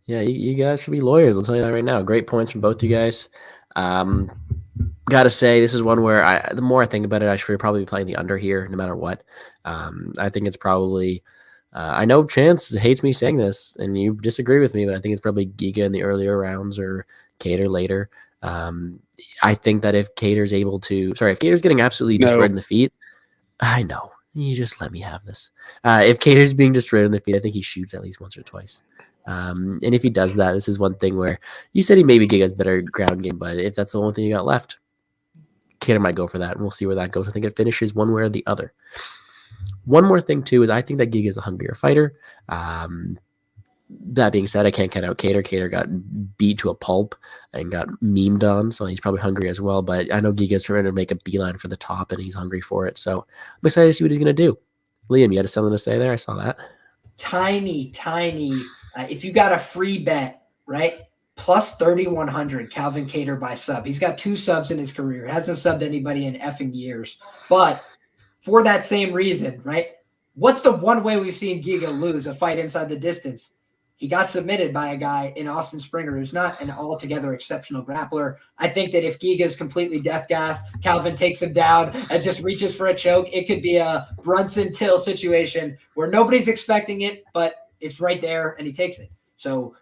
Yeah, you guys should be lawyers. I'll tell you that right now. Great points from both you guys. Got to say, this is one where the more I think about it, I should probably be playing the under here no matter what. I think it's probably I know Chance hates me saying this, and you disagree with me, but I think it's probably Giga in the earlier rounds or Kattar later. I think that if Kattar's if Kattar's getting absolutely destroyed in the feet, I know. You just let me have this. If Kattar's being destroyed in the feet, I think he shoots at least once or twice. And if he does that, this is one thing where you said he maybe Giga's better ground game, but if that's the only thing you got left, Kattar might go for that, and we'll see where that goes. I think it finishes one way or the other. One more thing, too, is I think that Giga is a hungrier fighter. That being said, I can't count out Kattar. Kattar got beat to a pulp and got memed on, so he's probably hungry as well. But I know Giga's trying to make a beeline for the top, and he's hungry for it. So I'm excited to see what he's going to do. Liam, you had something to say there? I saw that. Tiny. If you got a free bet, right? Plus 3,100 Calvin Kattar by sub. He's got 2 subs in his career. Hasn't subbed anybody in effing years. But for that same reason, right? What's the one way we've seen Giga lose a fight inside the distance? He got submitted by a guy in Austin Springer who's not an altogether exceptional grappler. I think that if Giga's completely death-gassed, Calvin takes him down and just reaches for a choke, it could be a Brunson-Till situation where nobody's expecting it, but it's right there, and he takes it. So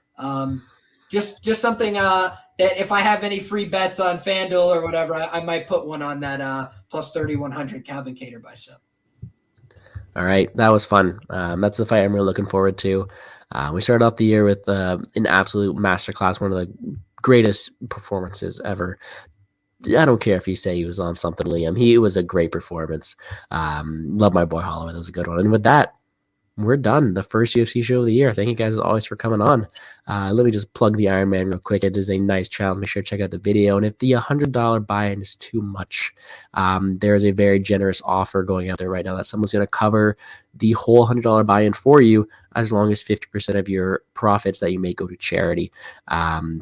just something that if I have any free bets on FanDuel or whatever, I might put one on that plus 3,100 Calvin Kattar by sub. All right, that was fun. That's the fight I'm really looking forward to. We started off the year with an absolute masterclass, one of the greatest performances ever. I don't care if you say he was on something, Liam. He was a great performance. Love my boy Holloway. That was a good one. And with that, we're done. The first UFC show of the year. Thank you guys as always for coming on. Let me just plug the Iron Man real quick. It is a nice challenge. Make sure to check out the video. And if the $100 buy-in is too much, there is a very generous offer going out there right now that someone's going to cover the whole $100 buy-in for you, as long as 50% of your profits that you make go to charity.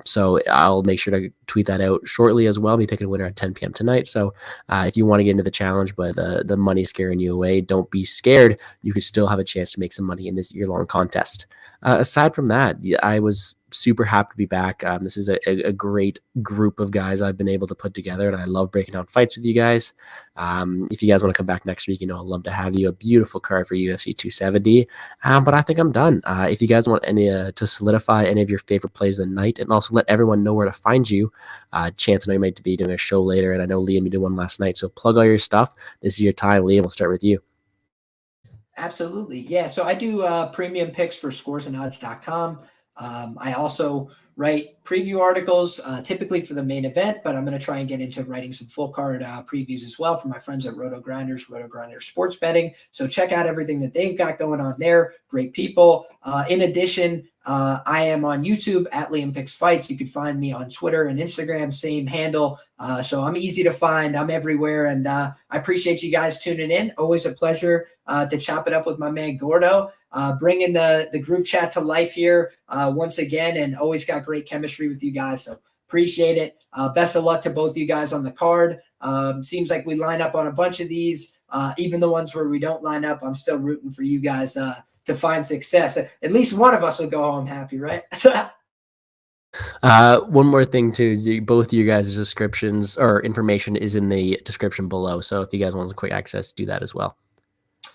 So I'll make sure to tweet that out shortly as well. I'll be picking a winner at 10 p.m. tonight. So if you want to get into the challenge, but the money's scaring you away, don't be scared. You could still have a chance to make some money in this year-long contest. Aside from that, I was super happy to be back. This is a great group of guys I've been able to put together, and I love breaking down fights with you guys. If you guys want to come back next week, I'd love to have you. A beautiful card for UFC 270. But I think I'm done. If you guys want any to solidify any of your favorite plays of the night, and also let everyone know where to find you, Chance, I know you might be doing a show later, and I know Liam, you did one last night, so plug all your stuff. This is your time. Liam, we'll start with you. Absolutely. Yeah. So I do premium picks for scoresandodds.com. I also write preview articles, typically for the main event, but I'm going to try and get into writing some full card previews as well for my friends at Roto Grinders Sports Betting. So check out everything that they've got going on there. Great people. In addition, I am on YouTube at LiamPicksFights. You can find me on Twitter and Instagram, same handle. So I'm easy to find. I'm everywhere. And I appreciate you guys tuning in. Always a pleasure to chop it up with my man Gordo. Bringing the group chat to life here once again, and always got great chemistry with you guys. So appreciate it. Best of luck to both of you guys on the card. Seems like we line up on a bunch of these, even the ones where we don't line up. I'm still rooting for you guys to find success. At least one of us will go home happy, right? One more thing too, both of you guys' descriptions or information is in the description below. So if you guys want some quick access, do that as well.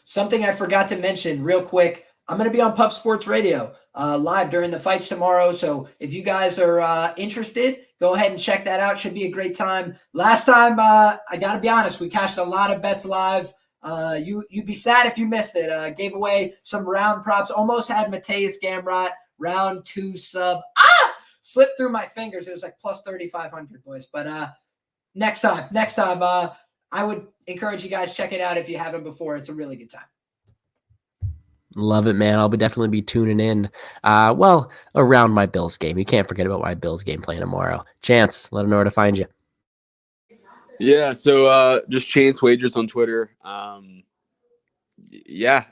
Something I forgot to mention real quick. I'm going to be on Pub Sports Radio live during the fights tomorrow. So if you guys are interested, go ahead and check that out. Should be a great time. Last time, I got to be honest, we cashed a lot of bets live. You'd be sad if you missed it. Gave away some round props. Almost had Mateus Gamrot round 2 sub. Slipped through my fingers. It was like plus 3,500, boys. But next time, I would encourage you guys, check it out if you haven't before. It's a really good time. Love it, man. I'll definitely be tuning in. Well, around my Bills game. You can't forget about my Bills game playing tomorrow. Chance, let them know where to find you. Yeah, so just ChanceWagers on Twitter. Yeah,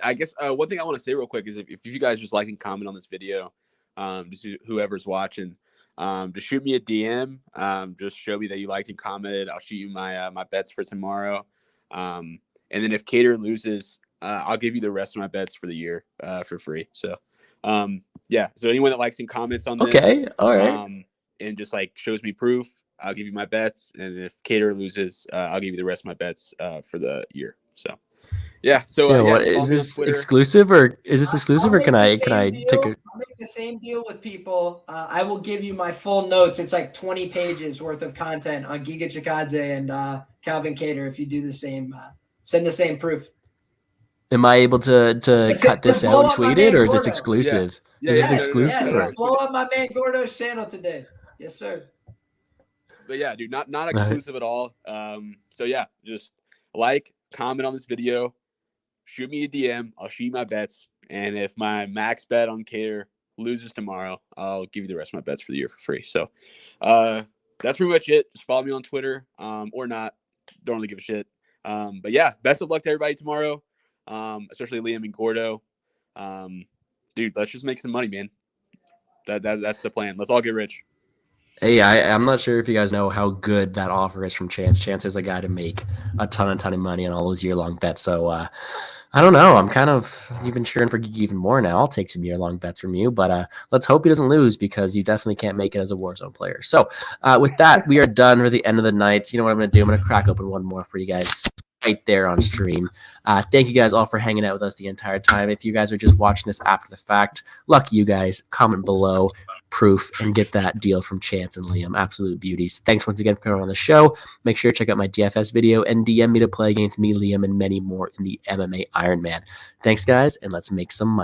I guess one thing I want to say real quick is if you guys just like and comment on this video, just whoever's watching, just shoot me a DM. Just show me that you liked and commented. I'll shoot you my my bets for tomorrow. And then if Kattar loses, I'll give you the rest of my bets for the year for free. So yeah. So anyone that likes and comments on this, okay, all right, and just like shows me proof, I'll give you my bets. And if Kattar loses, I'll give you the rest of my bets for the year. So yeah. So yeah, what is this exclusive, or is this exclusive, or can I take a? I'll make the same deal with people. I will give you my full notes. It's like 20 pages worth of content on Giga Chikadze and Calvin Kattar. If you do the same, send the same proof. Am I able to cut this out and tweet it, or is this exclusive? Yeah. Is this exclusive? Yeah, blow up my man Gordo's channel today. Yes, sir. But yeah, dude, not exclusive at all. So yeah, just like, comment on this video, shoot me a DM. I'll shoot you my bets, and if my max bet on Kattar loses tomorrow, I'll give you the rest of my bets for the year for free. So that's pretty much it. Just follow me on Twitter, or not. Don't really give a shit. But yeah, best of luck to everybody tomorrow. Especially Liam and Gordo. Dude, let's just make some money, man. That's the plan. Let's all get rich. Hey, I'm not sure if you guys know how good that offer is from Chance. Chance is a guy to make a ton of money on all those year-long bets. So I don't know. I'm kind of even cheering for Gigi even more now. I'll take some year-long bets from you, but let's hope he doesn't lose, because you definitely can't make it as a Warzone player. So with that, we are done for the end of the night. You know what I'm going to do? I'm going to crack open one more for you guys right there on stream. Thank you guys all for hanging out with us the entire time. If you guys are just watching this after the fact, lucky you guys. Comment below proof and get that deal from Chance and Liam. Absolute beauties. Thanks once again for coming on the show. Make sure to check out my DFS video and DM me to play against me, Liam, and many more in the MMA Iron Man. Thanks, guys, and let's make some money.